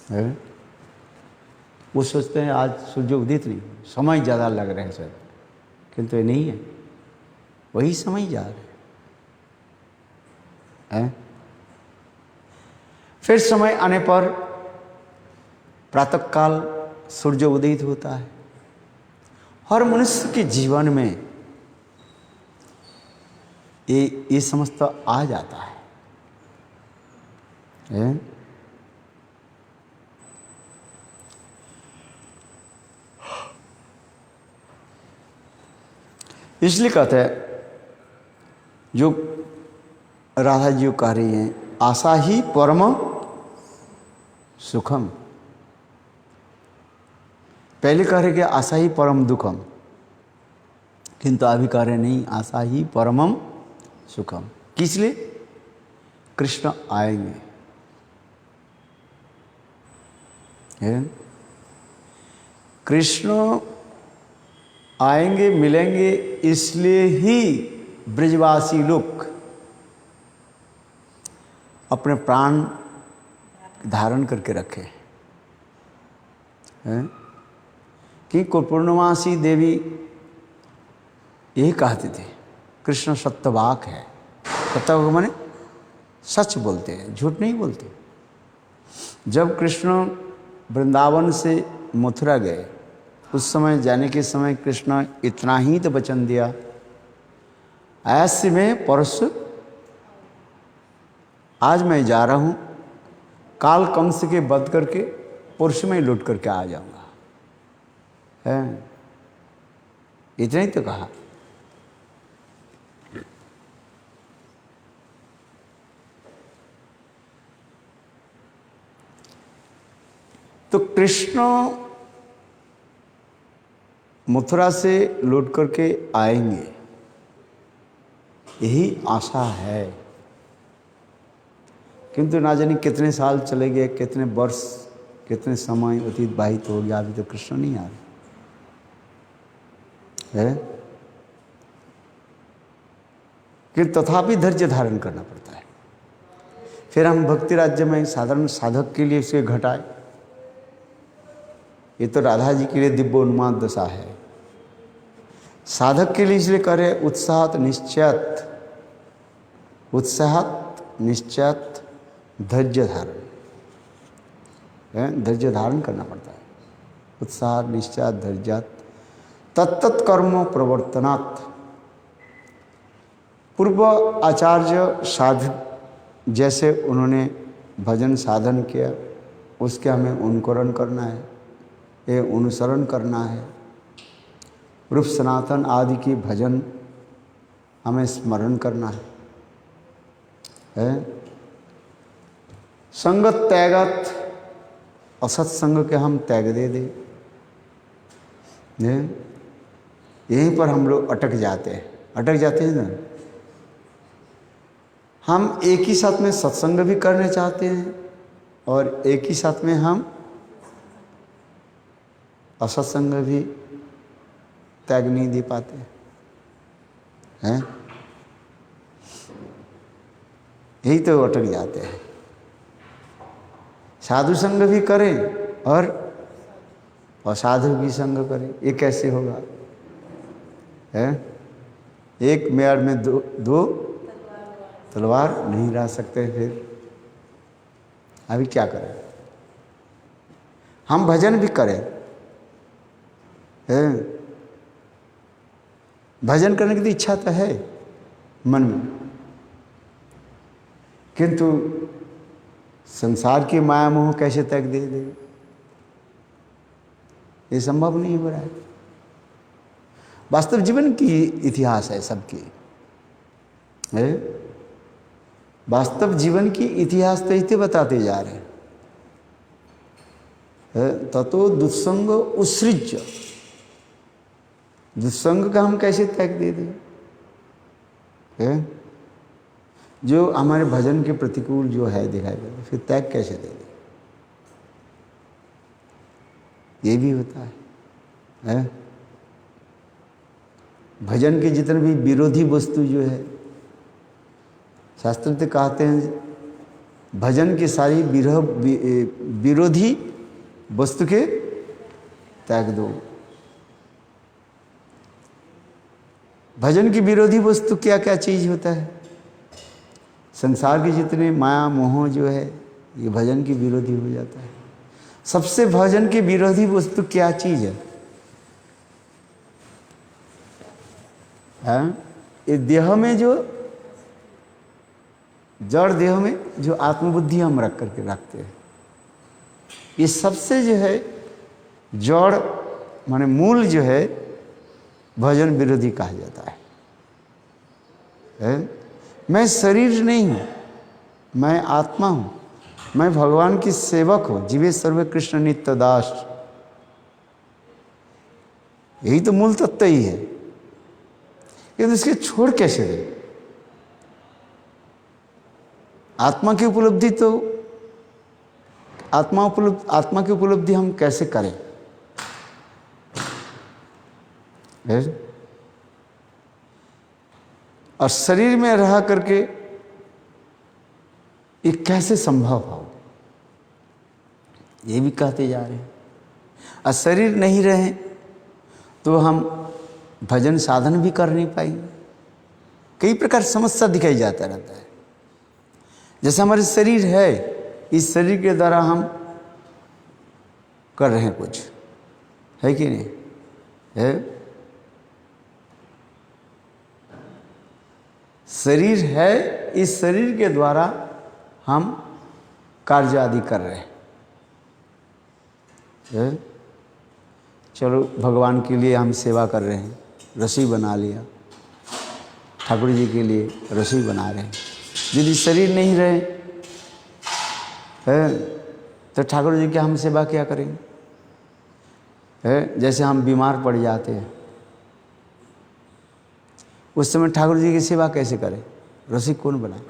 है? वो सोचते हैं आज सूर्य उदित नहीं, समय ज़्यादा लग रहे हैं सर, किंतु ये नहीं है, वही समय जा रहे हैं। फिर समय आने पर प्रातःकाल सूर्य उदित होता है। हर मनुष्य के जीवन में ये समझता आ जाता है? इसलिए कहते हैं, जो राधा जी कह रही हैं, आशा ही परम सुखम। पहले कह रहे कि आशा ही परम दुखम, किंतु अभी कह रहे नहीं, आशा ही परमम सुखम। किस लिए? कृष्ण आएंगे, कृष्ण आएंगे, मिलेंगे, इसलिए ही ब्रजवासी लोग अपने प्राण धारण करके रखे हैं। कि पूर्णमासी देवी यही कहते थे, कृष्ण सत्यवाक है। सत्यवाक माने सच बोलते हैं, झूठ नहीं बोलते। जब कृष्ण वृंदावन से मथुरा गए, उस समय जाने के समय कृष्ण इतना ही तो वचन दिया, ऐसे में परसों आज मैं जा रहा हूँ, काल कंस के वध करके परसों में लौट करके आ जाऊँगा, है? इतना ही तो कहा। तो कृष्ण मथुरा से लौट करके आएंगे, यही आशा है। किंतु ना जाने कितने साल चले गए, कितने वर्ष, कितने समय अतीबाहित हो गया, अभी तो कृष्ण नहीं आ रहे है। कि तथापि धैर्य धारण करना पड़ता है। फिर हम भक्ति राज्य में साधारण साधक के लिए इसे घटाए, ये तो राधा जी के लिए दिव्य उन्माद दशा है। साधक के लिए इसलिए करे उत्साहत निश्चयत, उत्साहत निश्चयत धैर्य धारण, धैर्य धारण करना पड़ता है। उत्साह निश्चयत धैर्यत तत्त कर्म प्रवर्तनात्। पूर्व आचार्य साधक जैसे उन्होंने भजन साधन किया, उसके हमें अनुकरण करना है, ये अनुसरण करना है। रूप सनातन आदि की भजन हमें स्मरण करना है? संगत त्यागत, असत्संग के हम त्याग दे दें, यहीं पर हम लोग अटक जाते हैं ना। हम एक ही साथ में सत्संग भी करने चाहते हैं और एक ही साथ में हम असत्संग भी त्याग नहीं दे पाते हैं, यही तो अटक जाते हैं। साधु संग भी करें और असाधु भी संग करें, ये कैसे होगा? है एक मेड़ में दो तलवार नहीं रह सकते। फिर अभी क्या करें? हम भजन भी करें, भजन करने की तो इच्छा तो है मन में, किंतु संसार की माया मोह कैसे त्याग दे? ये संभव नहीं हो रहा है। वास्तव जीवन की इतिहास है सबकी, है वास्तव जीवन की इतिहास तो इतने बताते जा रहे हैं। ततो दुस्संग उत्सृज्य, दुस्संग का हम कैसे त्याग दे दें? जो हमारे भजन के प्रतिकूल जो है दिखाई देता, फिर त्याग कैसे दे दें? ये भी होता है? भजन के जितने भी विरोधी वस्तु जो है, शास्त्र तो कहते हैं भजन की सारी विरोधी वस्तु के त्याग दो। भजन की विरोधी वस्तु क्या क्या चीज होता है? संसार के जितने माया मोह जो है, ये भजन की विरोधी हो जाता है। सबसे भजन की विरोधी वस्तु क्या चीज है? ये देह में जो जड़ देह में जो आत्मबुद्धि हम रख करके रखते हैं, ये सबसे जो है जड़ माने मूल जो है भजन विरोधी कहा जाता है? मैं शरीर नहीं हूँ, मैं आत्मा हूँ, मैं भगवान की सेवक हूँ, जीवे सर्वे कृष्ण नित्य दास। यही तो मूल तत्व ही है। किंतु इसके छोड़ कैसे दे? आत्मा की उपलब्धि तो आत्मा की उपलब्धि हम कैसे करें? और शरीर में रह करके ये कैसे संभव हो, ये भी कहते जा रहे हैं। और शरीर नहीं रहे तो हम भजन साधन भी कर नहीं पाएंगे। कई प्रकार समस्या दिखाई जाता रहता है। जैसे हमारे शरीर है, इस शरीर के द्वारा हम कर रहे हैं कुछ, है कि नहीं है? शरीर है, इस शरीर के द्वारा हम कार्य आदि कर रहे हैं। चलो भगवान के लिए हम सेवा कर रहे हैं, रसोई बना लिया, ठाकुर जी के लिए रसोई बना रहे हैं। यदि शरीर नहीं रहे है तो ठाकुर जी की हम सेवा क्या करेंगे? है जैसे हम बीमार पड़ जाते हैं, उस समय ठाकुर जी की सेवा कैसे करें? रसोई कौन बनाए?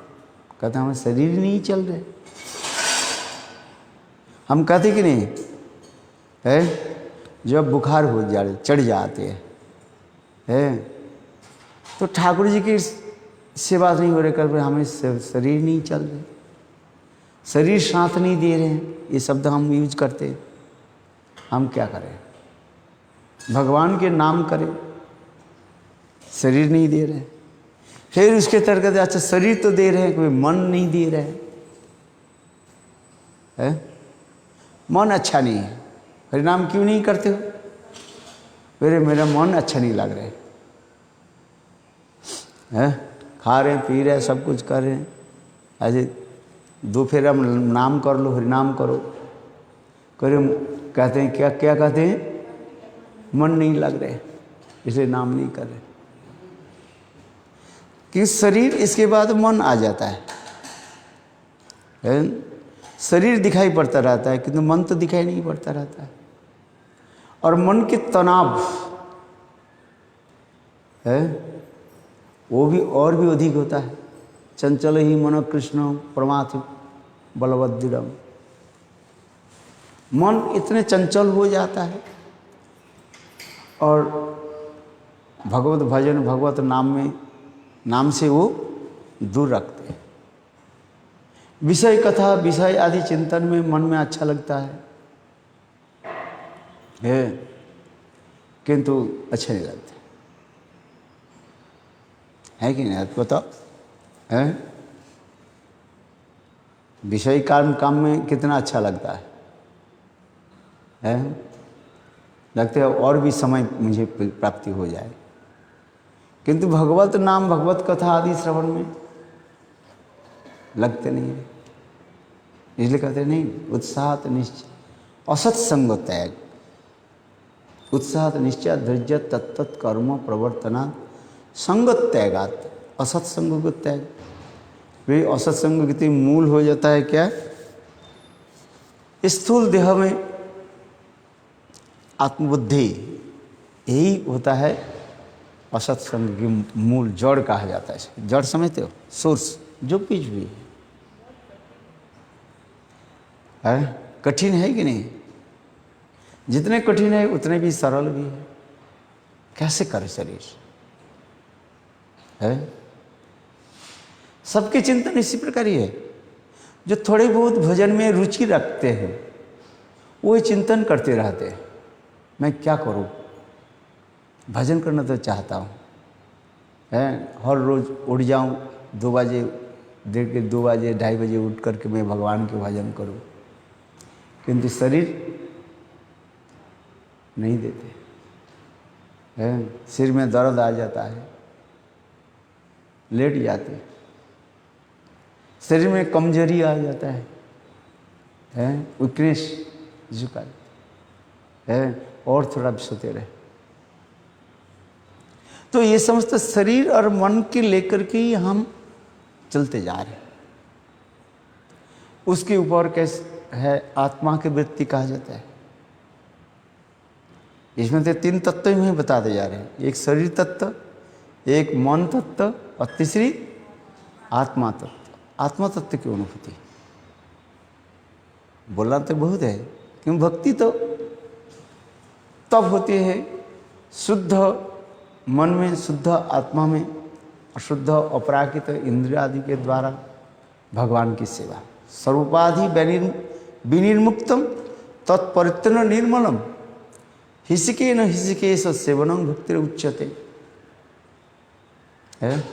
कहते हमारे शरीर नहीं चल रहे। हम कहते कि नहीं है? जब बुखार हो जाए चढ़ जाते हैं तो ठाकुर जी की सेवा नहीं हो रही, कर हमें शरीर नहीं चल रहे, शरीर साथ नहीं दे रहे हैं, ये शब्द हम यूज करते हैं। हम क्या करें? भगवान के नाम करें, शरीर नहीं दे रहे। फिर उसके तरह अच्छा शरीर तो दे रहे हैं, कोई मन नहीं दे रहे है? मन अच्छा नहीं है, हरिनाम क्यों नहीं करते हो? मेरा मन अच्छा नहीं लग रहा है? खा रहे हैं, पी रहे हैं, सब कुछ कर रहे हैं, ऐसे दो फेरा नाम कर लो, हरिनाम करो, कहते हैं क्या क्या कहते हैं? मन नहीं लग रहे, इसलिए नाम नहीं कर रहे। कि शरीर इसके बाद मन आ जाता है? शरीर दिखाई पड़ता रहता है किंतु मन तो दिखाई नहीं पड़ता रहता है। और मन के तनाव है वो भी और भी अधिक होता है। चंचल ही मन कृष्ण परमात्म बलवद्दृढ़, मन इतने चंचल हो जाता है और भगवत भजन भगवत नाम से वो दूर रखते हैं। विषय कथा विषय आदि चिंतन में मन में अच्छा लगता है किंतु अच्छे नहीं लगते, है कि नहीं? बताओ है? विषय काम में कितना अच्छा लगता है? लगता है और भी समय मुझे प्राप्ति हो जाए, किंतु भगवत नाम भगवत कथा आदि श्रवण में लगते नहीं है। इसलिए कहते नहीं उत्साह निश्चय असत्संग त्याग, उत्साह निश्चय धैर्य तत्त कर्म प्रवर्तना संग त्यागात, असत्संग को त्याग। वे असत्संग के मूल हो जाता है क्या? स्थूल देह में आत्मबुद्धि, यही होता है असत्संग की मूल, जड़ कहा जाता है। जड़ समझते हो? सोर्स, जो कुछ भी है। कठिन है कि नहीं? जितने कठिन है उतने भी सरल भी है। कैसे करे शरीर है? सबके चिंतन इसी प्रकार ही है। जो थोड़े बहुत भजन में रुचि रखते हैं वो चिंतन करते रहते हैं, मैं क्या करूं? भजन करना तो चाहता हूं, है, हर रोज उठ जाऊं 2 बजे, 2 बजे 2:30 बजे उठ करके मैं भगवान के भजन करूं, किंतु शरीर नहीं देते है। सिर में दर्द आ जाता है, लेट जाते, शरीर में कमजोरी आ जाता है, वीकनेस झुका है, और थोड़ा भी सोते रहे। तो ये समस्त शरीर और मन के लेकर के ही हम चलते जा रहे हैं। उसके ऊपर कैसे है? आत्मा की वृत्ति कहा जाता है। इसमें तो 3 तत्व ही बताते जा रहे हैं, एक शरीर तत्व, एक मन तत्व और तीसरी आत्मा तत्व। आत्मा तत्व की अनुभूति बोलना तो बहुत है, क्यों? भक्ति तो तब होती है शुद्ध मन में, शुद्ध आत्मा में, अशुद्ध अपराकृत इंद्रिय आदि के द्वारा भगवान की सेवा। सर्वोपाधि विनिर्मुक्तम तत्परित्र निर्मलम हिसिके न हिसिकेश सेवनम भक्ति उच्यते। है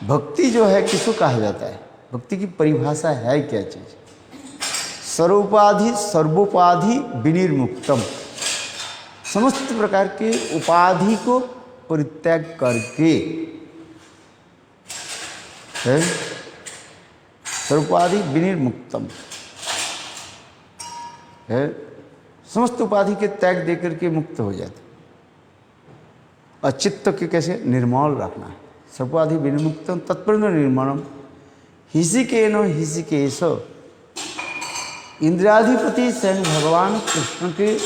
भक्ति जो है किसको कहा जाता है? भक्ति की परिभाषा है क्या चीज? सर्वोपाधि विनिर्मुक्तम, समस्त प्रकार के उपाधि को परित्याग करके, है, सर्वोपाधि विनिर्मुक्तम है, समस्त उपाधि के त्याग देकर के मुक्त हो जाते। और चित्त के कैसे निर्मल रखना है? सर्वोपाधि विनिर्मुक्तम तत्परित्र निर्मलम हिसिकेन हिसिकेश। इंद्रियाधिपति स्वयं भगवान कृष्ण के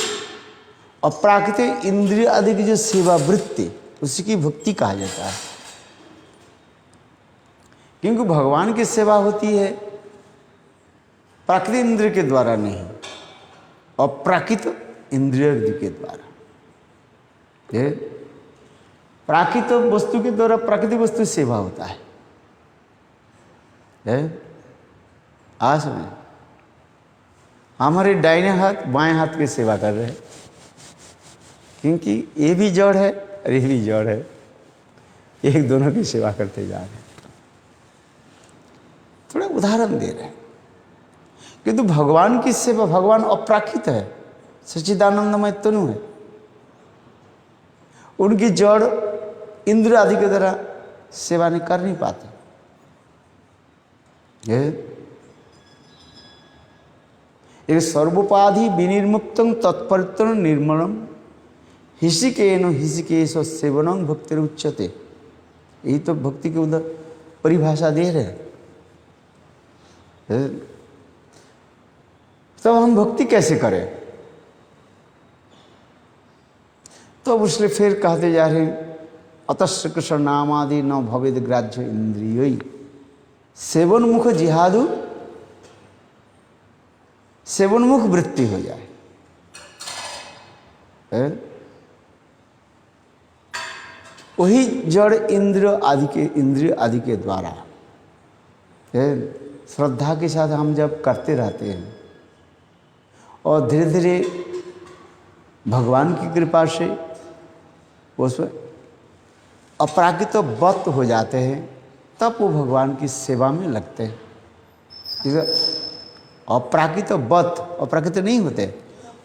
अप्राकृतिक इंद्रिय आदि की जो सेवा वृत्ति, उसी की भक्ति कहा जाता है। क्योंकि भगवान की सेवा होती है प्राकृतिक इंद्रिय के द्वारा नहीं, अप्राकृत इंद्रिय के द्वारा। ये प्राकृत वस्तु के द्वारा प्राकृतिक वस्तु सेवा होता है। आज में हमारे दाहिने हाथ बाएं हाथ की सेवा कर रहे हैं, क्योंकि ये भी जड़ है और ये भी जड़ है, एक दोनों की सेवा करते जा रहे हैं। थोड़ा उदाहरण दे रहे हैं, किंतु भगवान की सेवा, भगवान अपराकृत है, सच्चिदानंदमय तनु है। उनकी जड़ इंद्र आदि के द्वारा सेवा नहीं कर नहीं पाते। एक सर्वोपाधि विनिर्मुक्तम तत्परित्र निर्मलम हिसिकेन हिसिकेश सेवनम भक्ति उच्यते। यही तो भक्ति के उधर परिभाषा दे रहे हैं। तब हम भक्ति कैसे करें? तो उसलिए फिर कहते जा रहे हैं, अतश्च कृष्ण नामादि न भवेद ग्राह्य इंद्रिय सेवनमुख जिहादु, सेवनमुख वृत्ति हो जाए। वही जड़ इंद्रिय आदि के द्वारा श्रद्धा के साथ हम जब करते रहते हैं और धीरे धीरे भगवान की कृपा से उसमें अपराकृत वत हो जाते हैं, तब वो भगवान की सेवा में लगते हैं। अपराकृत वत, अपराकृत नहीं होते,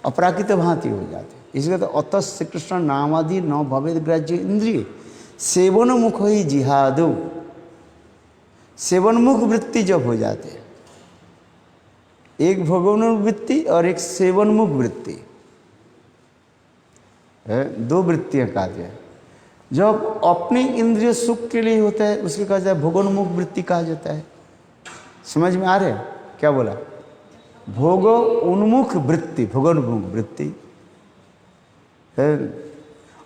अपराकृत भांति हो जाते। इसलिए तो अतः श्री कृष्ण नामादि न भवेद ग्राह्य इंद्रिय सेवन मुख ही जिहादो। सेवनमुख वृत्ति जब हो जाते हैं, एक भगवान वृत्ति और एक सेवनमुख वृत्ति, है, दो वृत्तियाँ कहा गया है। जब अपनी इंद्रिय सुख के लिए होता है उसके कहा जाता है भोगोन्मुख वृत्ति कहा जाता है। समझ में आ रहे है क्या बोला? भोगो उन्मुख वृत्ति, भोगोन्मुख वृत्ति है।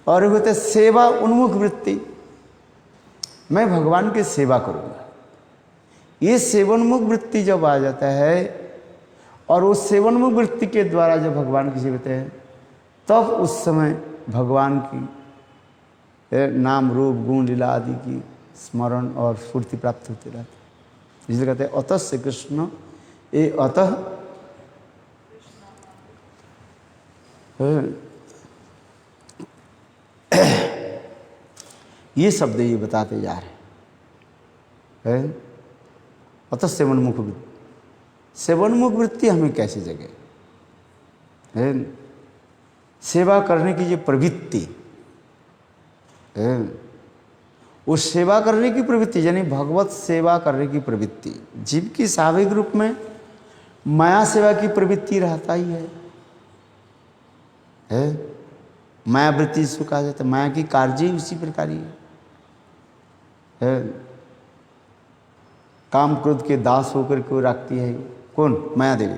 और होता है सेवा उन्मुख वृत्ति, मैं भगवान की सेवा करूँगा। ये सेवनमुख वृत्ति जब आ जाता है और उस सेवनमुख वृत्ति के द्वारा जब भगवान की सेवते हैं तब उस समय भगवान की नाम रूप गुण लीला आदि की स्मरण और स्फूर्ति प्राप्त होती रहती है। इसलिए कहते हैं अतः से कृष्ण ये अतः ये शब्द ये बताते जा रहे हैं। अतः सेवनमुख वृत्ति, सेवनमुख वृत्ति हमें कैसे जगे है? सेवा करने की जो प्रवृत्ति है, उस सेवा करने की प्रवृत्ति यानी भगवत सेवा करने की प्रवृत्ति, जीव की स्वाभाविक रूप में माया सेवा की प्रवृत्ति रहता ही है? माया वृत्ति इसको कहा जाता है। माया की कार्य उसी प्रकार ही है। काम क्रोध के दास होकर के रखती है कौन? माया देवी।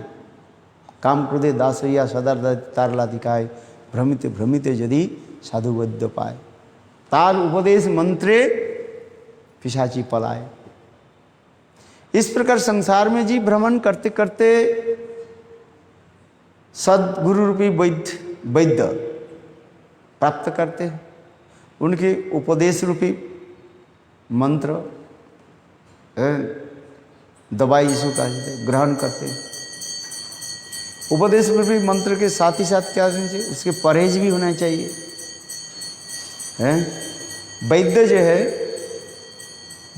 काम क्रोधे दास या सदर तारलाधिकाय भ्रमित भ्रमित यदि साधु वैद्य पाए तार उपदेश मंत्रे पिशाची पलाए। इस प्रकार संसार में जी भ्रमण करते करते सदगुरु रूपी वैद्य प्राप्त करते हैं, उनके उपदेश रूपी मंत्र दवाई इसको कहा जाता है ग्रहण करते हैं। उपदेश रूपी मंत्र के साथ ही साथ क्या होना चाहिए? उसके परहेज भी होना चाहिए है। वैद्य जो है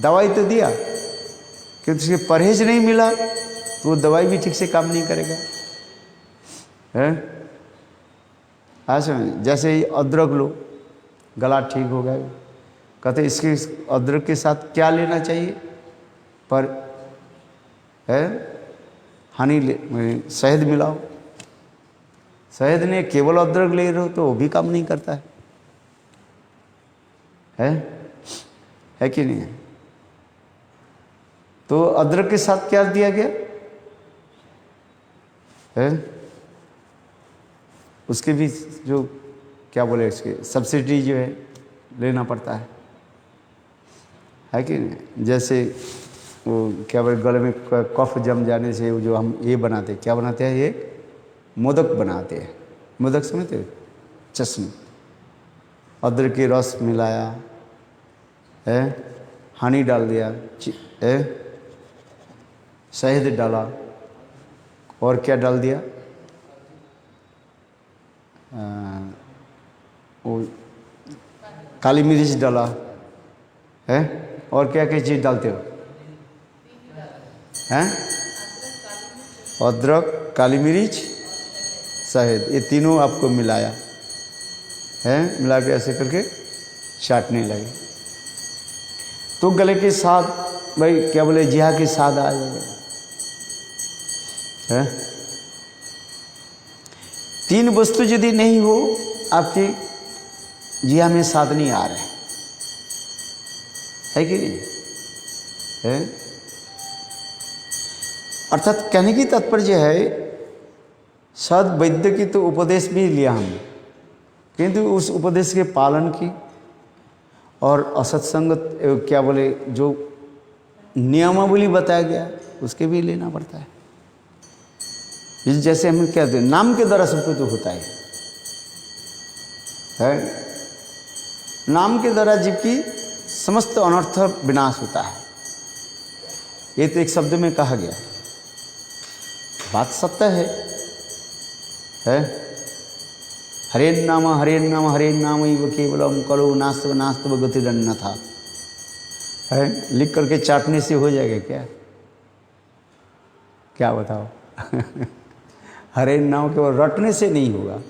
दवाई तो दिया कि उसके परहेज नहीं मिला तो वो दवाई भी ठीक से काम नहीं करेगा है। ऐसे जैसे ही अदरक लो गला ठीक हो गया, कहते इसके अदरक के साथ क्या लेना चाहिए? पर है शहद मिलाओ। शहद ने केवल अदरक ले रहे हो तो वो भी काम नहीं करता है कि नहीं? तो अदरक के साथ क्या दिया गया है? उसके भी जो क्या बोले इसके सब्सिडी जो है लेना पड़ता है कि नहीं? जैसे वो क्या बोले गले में कफ जम जाने से जो हम ये बनाते क्या बनाते हैं? ये मोदक बनाते हैं। मोदक समझते हो? चश्मे अदरक के रस मिलाया है, हनी डाल दिया है, शहद डाला और क्या डाल दिया? वो काली मिर्च डाला है। और क्या क्या चीज़ डालते हो हैं? अदरक, काली मिर्च, शहद, ये तीनों आपको मिलाया है। मिला के ऐसे करके चाटने लगे तो गले के साथ भाई क्या बोले जिहा के साथ आ जाएगा है। तीन वस्तु यदि नहीं हो आपकी जिहा में साथ नहीं आ रहे है कि नहीं है? अर्थात कहने की तात्पर्य है सद वैद्य की तो उपदेश भी लिया हमने, किंतु उस उपदेश के पालन की और असत्संगत क्या बोले जो नियमावली बताया गया उसके भी लेना पड़ता है। जैसे हम कहते हैं नाम के द्वारा सबको तो होता है नाम के द्वारा जीव की समस्त अनर्थ विनाश होता है। ये तो एक शब्द में कहा गया, बात सत्य है? हरेन नाम हरेन नाम हरेन नाम ही केवलम करो नास्तव नास्तव गतिरन्न था है। लिख करके चाटने से हो जाएगा क्या बताओ? हरेन नाम केवल रटने से नहीं होगा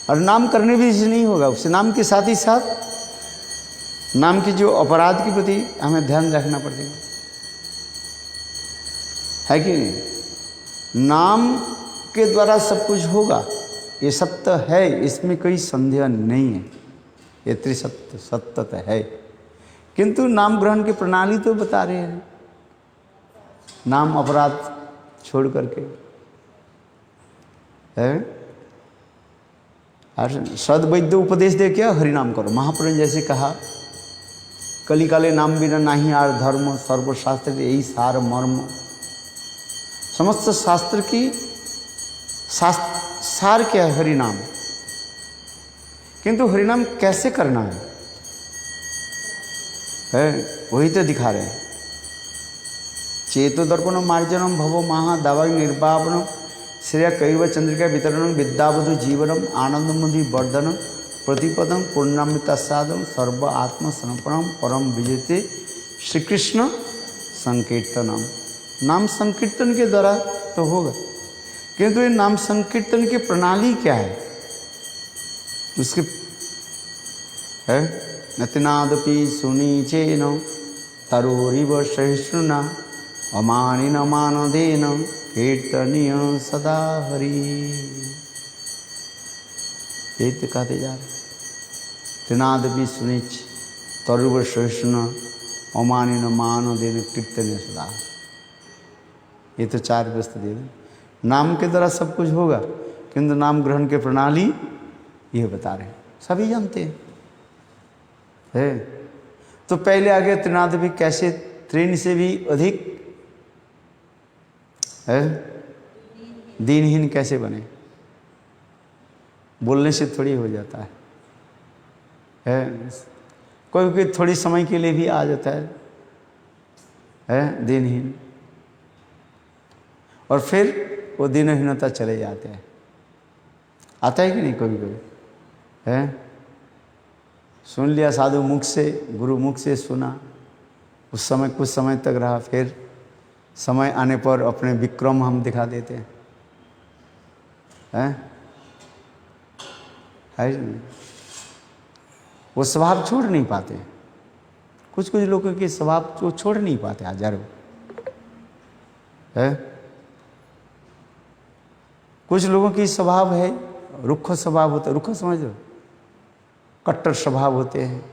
और नाम करने भी से नहीं होगा। उस नाम के साथ ही साथ नाम की जो अपराध के प्रति हमें ध्यान रखना पड़ेगा है कि नहीं? नाम के द्वारा सब कुछ होगा ये सत्य है, इसमें कोई संदेह नहीं है, ये त्रिसत्य सत्य तो है। किंतु नाम ग्रहण की प्रणाली तो बता रहे हैं, नाम अपराध छोड़ करके है। सदवैद्य उपदेश दे क्या, हरिनाम करो। महाप्रभु ने जैसे कहा, कलिकाले नाम बिना नहीं आर धर्म, सर्वशास्त्र यही सार मर्म। समस्त शास्त्र की सार क्या है, हरिनाम। किंतु हरिनाम कैसे करना है वही तो दिखा रहे हैं। चेतो दर्पण मार्जनम भवो महा दावा निर्वापनम श्रेय कैव चंद्रिका वितरणम विद्यावधु जीवनम आनंदमुदि वर्धनम प्रतिपदम पूर्णामृता साधम सर्व आत्म समर्पणम परम विजयते श्री कृष्ण संकीर्तनम। नाम संकीर्तन के द्वारा तो होगा, किंतु ये नाम संकीर्तन की प्रणाली क्या है उसके है। नतिनादपि सुनीचेन तरोरिव सहिष्णुना अमानिन मानदेन कीर्तनीय सदा हरि। ये तो कहते जा रहे, तिनादपि सुनीच तरुव सहिष्णुना अमानिन मानदेन कीर्तनीय सदा। ये तो चार व्यस्त दे दें। नाम के द्वारा सब कुछ होगा, किंतु नाम ग्रहण की प्रणाली ये बता रहे हैं, सभी जानते हैं है। तो पहले आगे त्रिनाद भी कैसे, त्रिन से भी अधिक है, दीनहीन कैसे बने, बोलने से थोड़ी हो जाता है। कोई कोई थोड़ी समय के लिए भी आ जाता है दीनहीन, और फिर वो दीनहीनता चले जाते हैं। आता है कि नहीं कभी कभी है। सुन लिया साधु मुख से, गुरु मुख से सुना, उस समय कुछ समय तक रहा, फिर समय आने पर अपने विक्रम हम दिखा देते हैं है नहीं? वो स्वभाव छोड़ नहीं पाते। कुछ कुछ लोगों के स्वभाव को छोड़ नहीं पाते हजारों है। कुछ लोगों की स्वभाव है रुक्ष स्वभाव होता है, रुक्ष समझ लो, कट्टर स्वभाव होते हैं।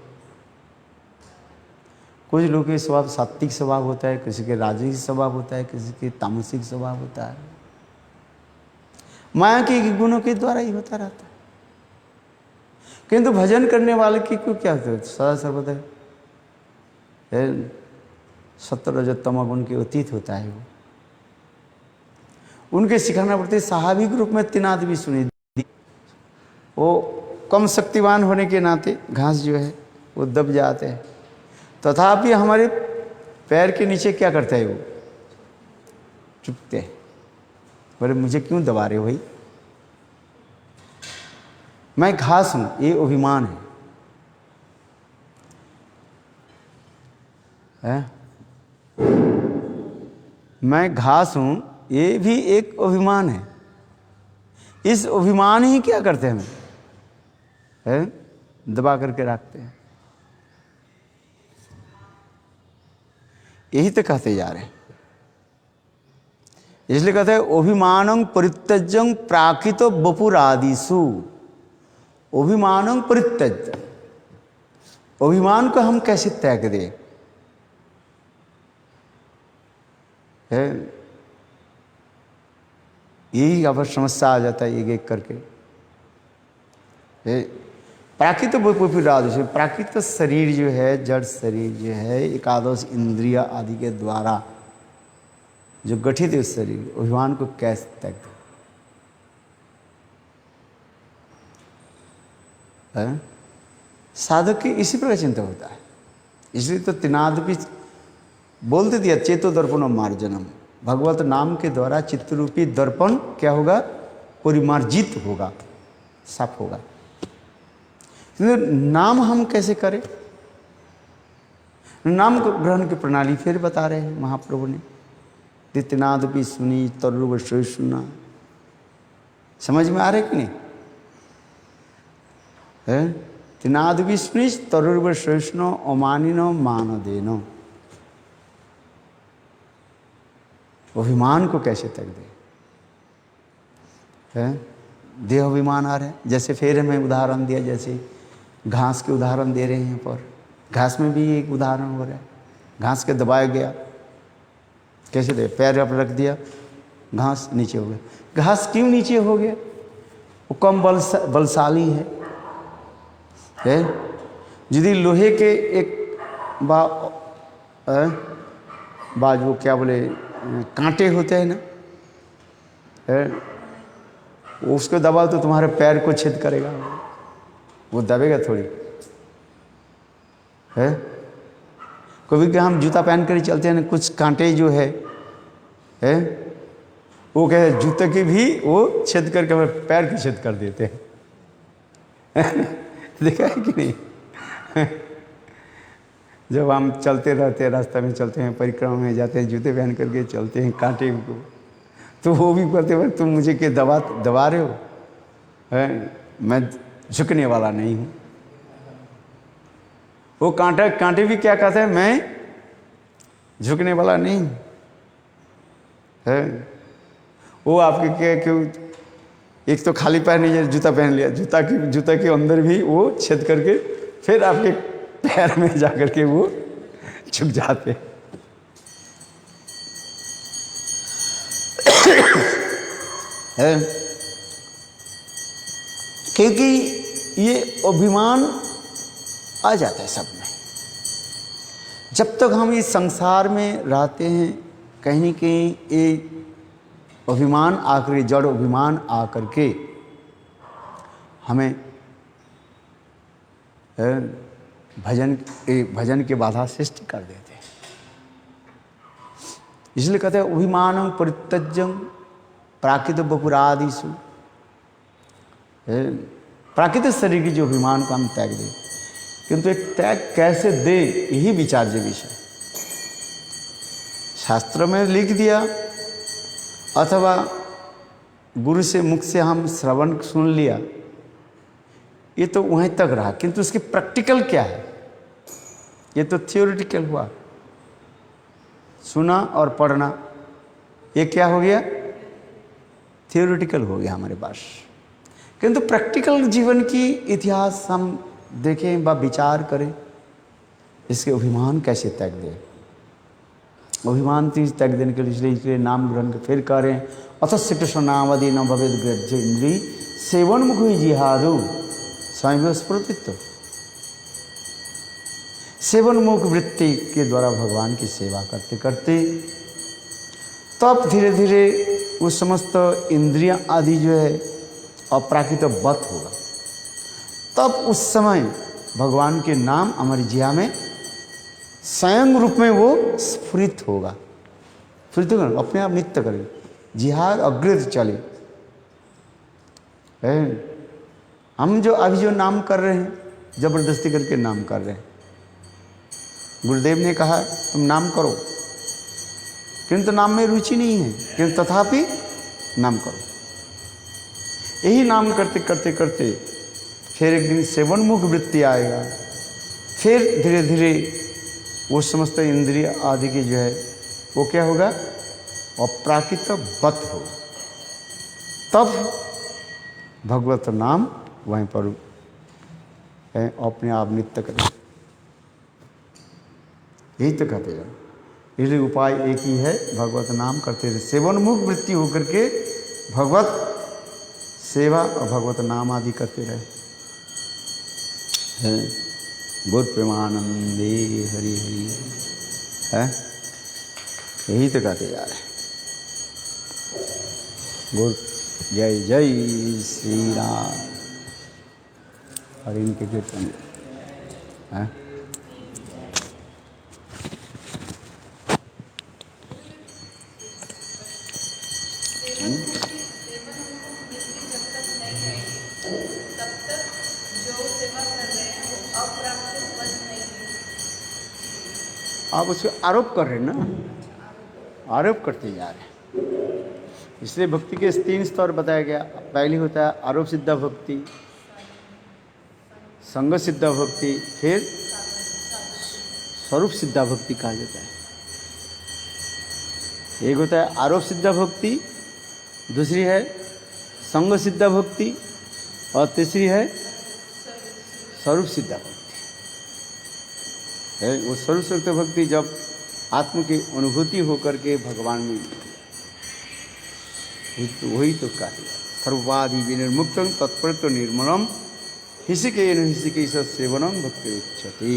कुछ लोगों के स्वभाव सात्विक स्वभाव होता है, किसी के राजसिक स्वभाव होता है, किसी के तामसिक स्वभाव होता है। माया के गुणों के द्वारा ही होता रहता है। किंतु भजन करने वाले की को क्या होता है, सदा सर्वदा सत्य रजत तम गुण के अतीत होता है। वो उनके सिखाना पड़ते स्वाभाविक रूप में तिनाद भी सुनी। वो कम शक्तिवान होने के नाते घास जो है वो दब जाते हैं, तथापि हमारे पैर के नीचे क्या करता है, वो चुपते हैं। बोले मुझे क्यों दबा रहे हो भाई, मैं घास हूं, ये अभिमान है। मैं घास हूं, ये भी एक अभिमान है। इस अभिमान ही क्या करते हैं, हमें है दबा करके रखते हैं। यही तो कहते जा रहे हैं। इसलिए कहते हैं अभिमानं परित्यज्यं प्राकृत वपुरादिषु। अभिमानं परित्यज्य, अभिमान को हम कैसे त्याग दें है। यही अब समस्या आ जाता है एक एक करके। प्राकृत वपुरादिषु, प्राकृत शरीर जो है, जड़ शरीर जो है, एकादश इंद्रिया आदि के द्वारा जो गठित है शरीर, अभिमान को कैसे त्याग दें। साधक की इसी प्रकार चिंता होता है। इसलिए तो तिनाद भी बोलते दिया, चेतो दर्पण मार्जनम। भगवत नाम के द्वारा चित्तरूपी दर्पण क्या होगा, परिमार्जित होगा, साफ होगा। नाम हम कैसे करें, नाम को ग्रहण की प्रणाली फिर बता रहे हैं महाप्रभु ने। तिनाद भी सुनी तरुव सुना, समझ में आ रहे कि नहीं है। तिनाद भी सुनी तरुव सुनो अमानिनो मान देनो। अभिमान को कैसे त्याग दे है। देहाभिमान आ रहे हैं। जैसे फिर हमें उदाहरण दिया, जैसे घास के उदाहरण दे रहे हैं यहाँ पर। घास में भी एक उदाहरण हो रहा है, घास के दबाया गया, कैसे दे, पैर आप रख दिया, घास नीचे हो गया। घास क्यों नीचे हो गया? वो कम बलशाली है। यदि लोहे के एक बाज वो क्या बोले कांटे होते हैं ना, उसको दबाओ तो तुम्हारे पैर को छेद करेगा, वो दबेगा थोड़ी है। कभी कि हम जूता पहन कर चलते हैं ना, कुछ कांटे जो है वो कहे जूते की भी वो छेद करके हमारे पैर की छेद कर देते हैं। देखा है कि नहीं? जब हम चलते रहते हैं, रास्ते में चलते हैं, परिक्रमा में जाते हैं, जूते पहन करके चलते हैं कांटे को, तो वो भी कहते हैं तुम मुझे के दबा रहे हो, मैं झुकने वाला नहीं हूँ। वो कांटे भी क्या कहते हैं, मैं झुकने वाला नहीं है। वो आपके क्या क्यों, एक तो खाली पैर नहीं, जूता पहन लिया, जूता के अंदर भी वो छेद करके फिर आपके पैर में जाकर के वो झुक जाते। है क्योंकि ये अभिमान आ जाता है सब में। जब तक हम इस संसार में रहते हैं, कहीं न कहीं ये अभिमान आकर, जड़ अभिमान आकर के हमें भजन के बाधा सृष्टि कर देते हैं। इसलिए कहते हैं अभिमानम परित्यज्यं प्राकृत बपुरादिषु। प्राकृतिक शरीर की जो अभिमान को हम त्याग दें, किंतु एक त्याग कैसे दे, यही विचार्य विषय। शास्त्र में लिख दिया अथवा गुरु से मुख से हम श्रवण सुन लिया, ये तो वहीं तक रहा, किंतु उसकी प्रैक्टिकल क्या है? ये तो थियोरिटिकल हुआ, सुना और पढ़ना, ये क्या हो गया? थियोरिटिकल हो गया हमारे पास। किंतु प्रैक्टिकल जीवन की इतिहास हम देखें व विचार करें, इसके अभिमान कैसे त्याग दें। अभिमान तीज त्याग देने के लिए इसलिए नाम ग्रहण के फिर कह रहे हैं, अथस्य कृष्ण नामदि न भवेद ग्रज इंद्री सेवन मुख जिहादु स्वयं स्फुरतित्व। सेवन मुख वृत्ति के द्वारा भगवान की सेवा करते करते तब धीरे धीरे वो समस्त इंद्रियां आदि जो है अप्राकृत बत होगा। तब उस समय भगवान के नाम हमारी जिया में स्वयं रूप में वो स्फुरित होगा। स्फुरित होगा, अपने आप नित्य करें, जिहाद अग्रत चले। हम जो अभी जो नाम कर रहे हैं, जबरदस्ती करके नाम कर रहे हैं। गुरुदेव ने कहा तुम नाम करो, किंतु नाम में रुचि नहीं है, किंतु तथापि नाम करो। यही नाम करते करते करते फिर एक दिन सेवन मुख वृत्ति आएगा, फिर धीरे धीरे वो समस्त इंद्रिय आदि की जो है वो क्या होगा? अप्राकृत बत होगा। तब भगवत नाम वहीं पर अपने आप नित्य करें। यही तो कहते हैं। इसलिए उपाय एक ही है, भगवत नाम करते रहे, सेवन मुख वृत्ति होकर के भगवत सेवा और भगवत नाम आदि करते रहे। गुरु प्रेमानंदे हरि हरि है, यही तो कहते जा रहे। गुरु जय जय श्री राम। और इनके कीर्तन है। आप उसको आरोप कर रहे हैं ना, आरोप करते जा रहे हैं। इसलिए भक्ति के 3 स्तर बताया गया। पहली होता है आरोप सिद्ध भक्ति, संग सिद्ध भक्ति, फिर स्वरूप सिद्ध भक्ति कहा जाता है। एक होता है आरोप सिद्ध भक्ति, दूसरी है संग सिद्धा भक्ति और तीसरी है स्वरूप सिद्धा भक्ति है। वो स्वरूप सिद्ध भक्ति जब आत्म की अनुभूति होकर के भगवान में वही तो कार्य सर्वादि विनिर्मुक्तं तत्प्रत्य निर्मलम हिसिकेन हिसिकेश सेवनम भक्ति उच्यते।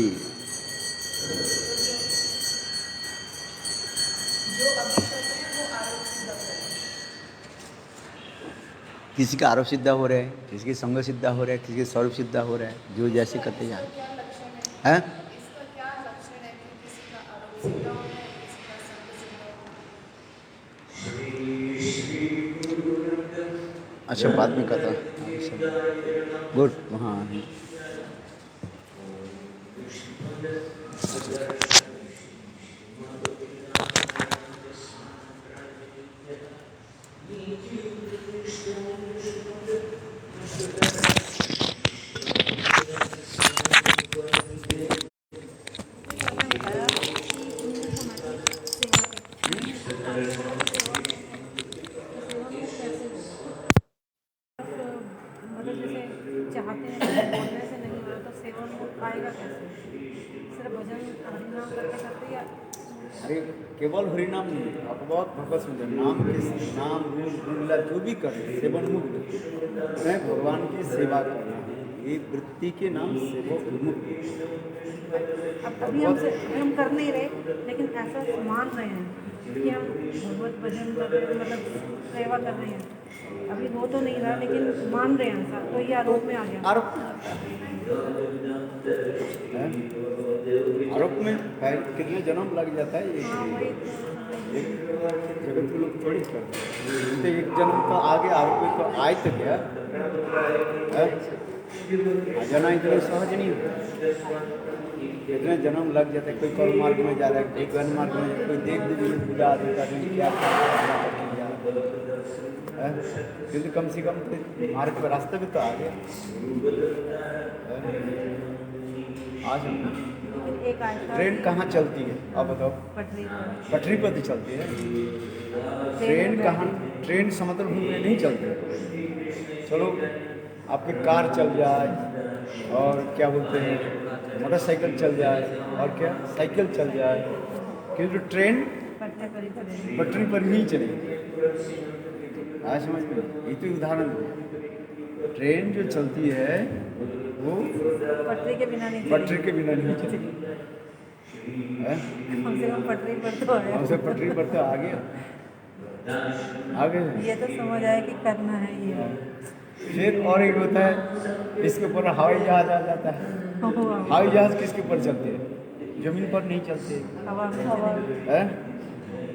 किसी का आरोप सिद्धा हो रहा है, किसी के संग सिद्धा हो रहा है, किसी के स्वरूप सिद्धा हो रहा है, जो जैसे करते जाए हैं। अच्छा बाद में कहता गुड हाँ केवल हरिनाम नहीं, आप बहुत भगवत सुंदर नाम के नाम रूप गुणला जो भी करें सेवन मुक्त मैं भगवान की सेवा करना है, ये वृत्ति के नाम सेवक मुक्त। अब अभी हम कर नहीं रहे, लेकिन ऐसा मान रहे हैं कि हम भगवत भजन कर रहे हैं, मतलब सेवा कर रहे हैं। अभी हो तो नहीं रहा, लेकिन मान रहे हैं ऐसा, तो ये आरोप में आ गया। आरोप आरोप में कितने जन्म लग जाता है। एक जगत के लोग थोड़ी करते हैं, एक जन्म तो आगे आरोप तो आए तो क्या जाना इतना सहज नहीं होता। कितने जन्म लग जाते हैं, कोई कर्म मार्ग में जा रहा है, कोई गण मार्ग में, कोई देख दीजिए पूजा आदि करने क्या किंतु कम से कम मार्ग पर रास्ते में तो आ गया। आज ट्रेन कहाँ चलती है आप बताओ? पटरी पर ही चलती है। ट्रेन कहाँ? ट्रेन समतल भूमि में नहीं चलती। चलो आपकी कार चल जाए और क्या बोलते हैं मोटरसाइकिल चल जाए और क्या साइकिल चल जाए, किंतु ट्रेन पटरी पर ही चलेगी। आज समझ में ये तो उदाहरण है। ट्रेन जो चलती है वो पटरी के बिना नहीं चलेगी। कम से कम पटरी पर तो आया। हमसे पटरी पर तो आ गया आगे ये तो समझ आया कि करना है ये। फिर और एक होता है इसके ऊपर हवाई जहाज आ जाता है। हवाई जहाज किसके ऊपर चलते हैं? जमीन पर नहीं चलते, हवा में है।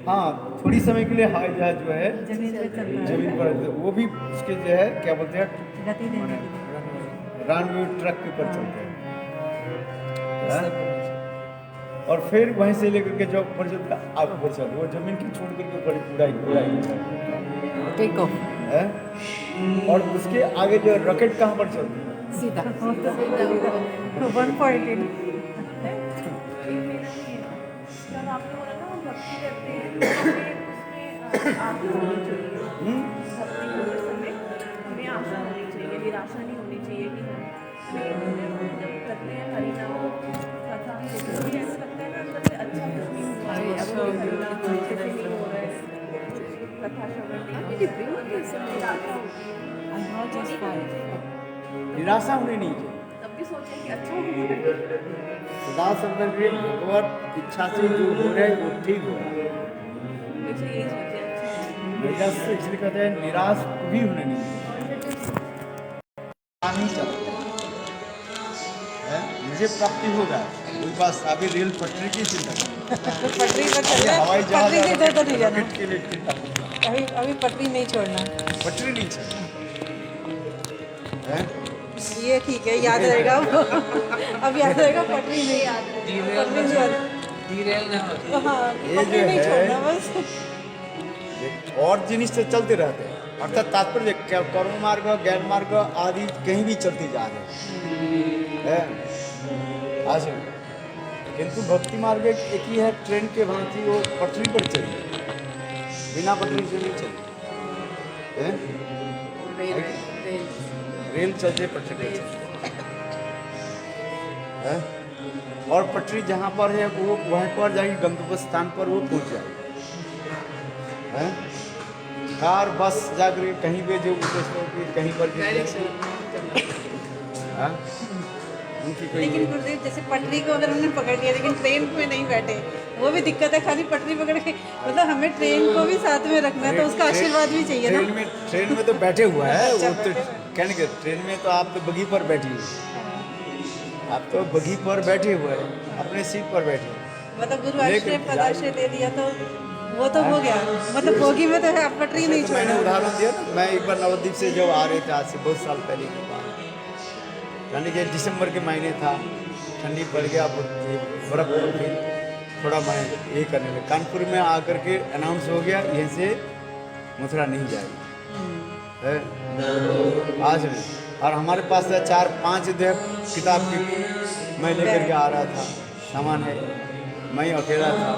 हाँ थोड़ी समय के लिए हवाई जहाज जो है जमीन पे चलता है, जमीन पर, वो भी उसके जो है क्या बोलते हैं गति देने के लिए रनवे ट्रक के ऊपर चलते हैं। और फिर वहीं से लेकर के जब ऊपर चलता आग ऊपर चलते, वो जमीन की छोड़ करके ऊपर पूरा टेक ऑफ है। और उसके आगे जो रॉकेट कहाँ पर चलती है? सीधा 1.8। जब आपने बोला ना हम भक्ति करते हैं तो उसमें आशा होनी चाहिए। भक्ति करते समय हमें आशा होनी चाहिए, निराशा नहीं होनी चाहिए कि हम जब करते हैं हरिनाम कथा तो भी ऐसा लगता है ना अंदर से अच्छा कुछ नहीं हुआ है, अब हरिनाम अच्छे से नहीं हो रहा है, कथा श्रवण निराशा होनी नहीं चाहिए। तब भी सोचें कि अच्छा हुआ है। सदा सर्वदा भगवत इच्छा से जो हो रहा है वो ठीक हो रहा है। यही सोचे अच्छा निराश से इसलिए कहते हैं निराश कभी होने नहीं चलता है। मुझे प्राप्ति होगा बस, अभी रेल पटरी की चिंता पटरी पर चलना, हवाई जहाज पटरी से तो नहीं जाना, के लिए चिंता, अभी पटरी नहीं छोड़ना, पटरी नहीं छोड़ना। ये ठीक है, याद रहेगा। अब याद रहेगा, पटरी नहीं याद, पटरी नहीं याद, हाँ पटरी नहीं छोड़ना बस। और जिनिस से चलते रहते हैं, अर्थात तात्पर्य कर्म मार्ग ज्ञान मार्ग आदि कहीं भी चलते जा रहे हैं। आज किंतु भक्ति मार्ग एक ही है, ट्रेन के भांति वो पटरी पर चली, बिना पटरी से नहीं चली। रेल चलते पटरी पे चलते है। और पटरी जहाँ पर है वो वहीं पर जाके गंतव्य स्थान पर वो पहुँच जाएगी है। कार बस जाकर कहीं पे जो कहीं पर हाँ? उनकी कोई लेकिन गुरुदेव जैसे पटरी को अगर हमने पकड़ लिया लेकिन ट्रेन में नहीं बैठे, वो भी दिक्कत है। खाली पटरी पकड़ के मतलब हमें ट्रेन को भी साथ में रखना है, तो उसका आशीर्वाद भी चाहिए ना। ट्रेन में तो बैठे हुआ है वो तो कहने के ट्रेन में तो आप तो बगी पर बैठी हुई, आप तो बगी पर बैठे हुए हैं, अपने सीट पर बैठे हुए। मतलब गुरु आश्रय पदाश्रय दे दिया तो वो तो हो गया। मतलब बोगी में तो है, आप पटरी नहीं मैंने छोड़ना। उदाहरण दिया ना, मैं एक बार नवद्वीप से जब आ रहे थे आज से बहुत साल पहले की बात, यानी कि दिसंबर के महीने था, ठंडी पड़ गया, बर्फ पड़ गई, थोड़ा मैं ये करने लगा। कानपुर में आकर के अनाउंस हो गया यहीं से मथुरा नहीं जाएगी है, आज नहीं। और हमारे पास 4-5 किताब की मैं लेकर के आ रहा था, सामान है, मैं अकेला था।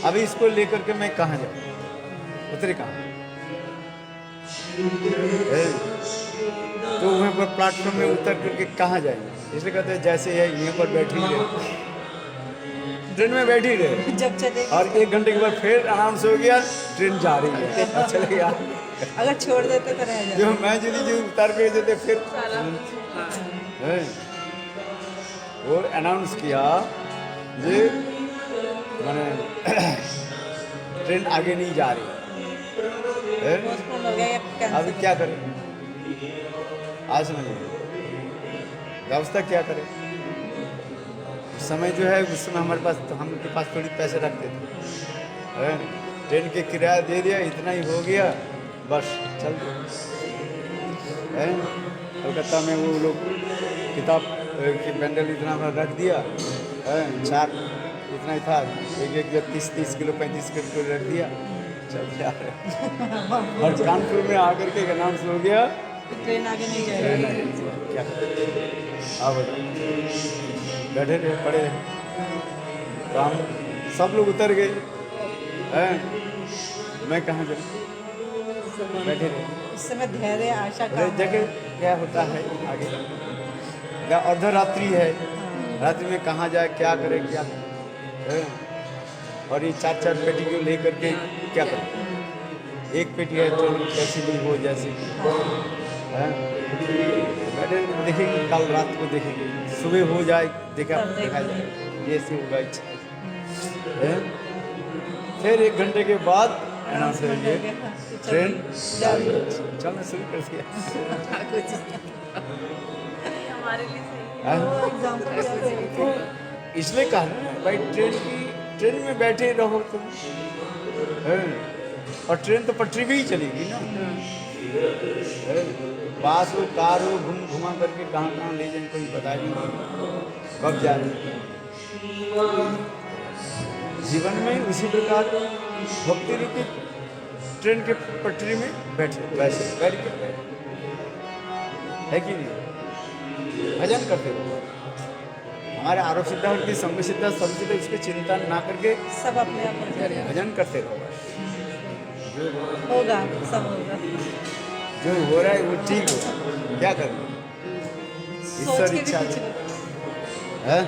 अभी इसको लेकर के मैं कहाँ जाऊँ, उतरे कहाँ तो वहाँ पर प्लेटफॉर्म में उतर करके कहाँ जाएंगे, इसलिए कहते हैं जैसे है यहीं पर बैठी रहे, ट्रेन में बैठी रहे। जब चले और 1 घंटे के बाद फिर अनाउंस हो गया ट्रेन जा रही है, और चले गया। अगर छोड़ देते तो रह जाते। जो मैं जो उतार के देते फिर है, वो अनाउंस किया जे मैंने ट्रेन आगे नहीं जा रही है, पोस्टपोन हो गया या कैंसिल। अभी क्या करें, आज नहीं व्यवस्था क्या करें। समय जो है उस समय हमारे पास, तो हम के पास थोड़ी पैसे रखते थे है? ट्रेन के किराया दे दिया, इतना ही हो गया, बस चल है। कलकत्ता में वो लोग किताब की बंडल इतना रख दिया है, 4 इतना ही था, एक 30 किलो 35 किलो रख दिया, चल जा रहे। और कानपुर में आकर के अनाउंस हो गया ट्रेन आगे नहीं जाएगी। क्या अब बैठे रहे, पड़े रहे, तो हम सब लोग उतर गए हैं, मैं कहाँ जाऊँ, बैठे रहे। इस समय धैर्य आशा का जगह क्या होता है आगे, या अर्धरात्रि है, रात्रि में कहाँ जाए, क्या करे, क्या है? और ये 4 पेटी को ले करके क्या करें। एक पेटी है तो कैसी भी हो जैसी है, बैठे देखेंगे, कल रात को देखेंगे, सुबह हो जाए देखा जाए ये से होगा इच्छा है। फिर 1 घंटे के बाद अनाउंस करेंगे ट्रेन चलना शुरू कर दिया। हमारे लिए सही है। हाँ? तो इसलिए कहा ना भाई, ट्रेन में बैठे रहो तुम है? और ट्रेन तो पटरी भी ही चलेगी ना है? बास हो, कार हो, घुमा करके कहाँ ले जाए कोई बता नहीं कब जा रही। जीवन में उसी प्रकार भक्ति रूपी ट्रेन के पटरी में बैठे वैसे बैठ के है कि नहीं, भजन करते रहो। हमारे आरोप सिद्धांत की संग सिद्धांत सब सिद्धांत उसकी चिंता ना करके सब अपने आप हो जाएगा। भजन करते रहो, होगा, सब होगा। जो हो रहा है वो ठीक होगा, क्या करना, सोच ईश्वर के भी इच्छा कुछ है।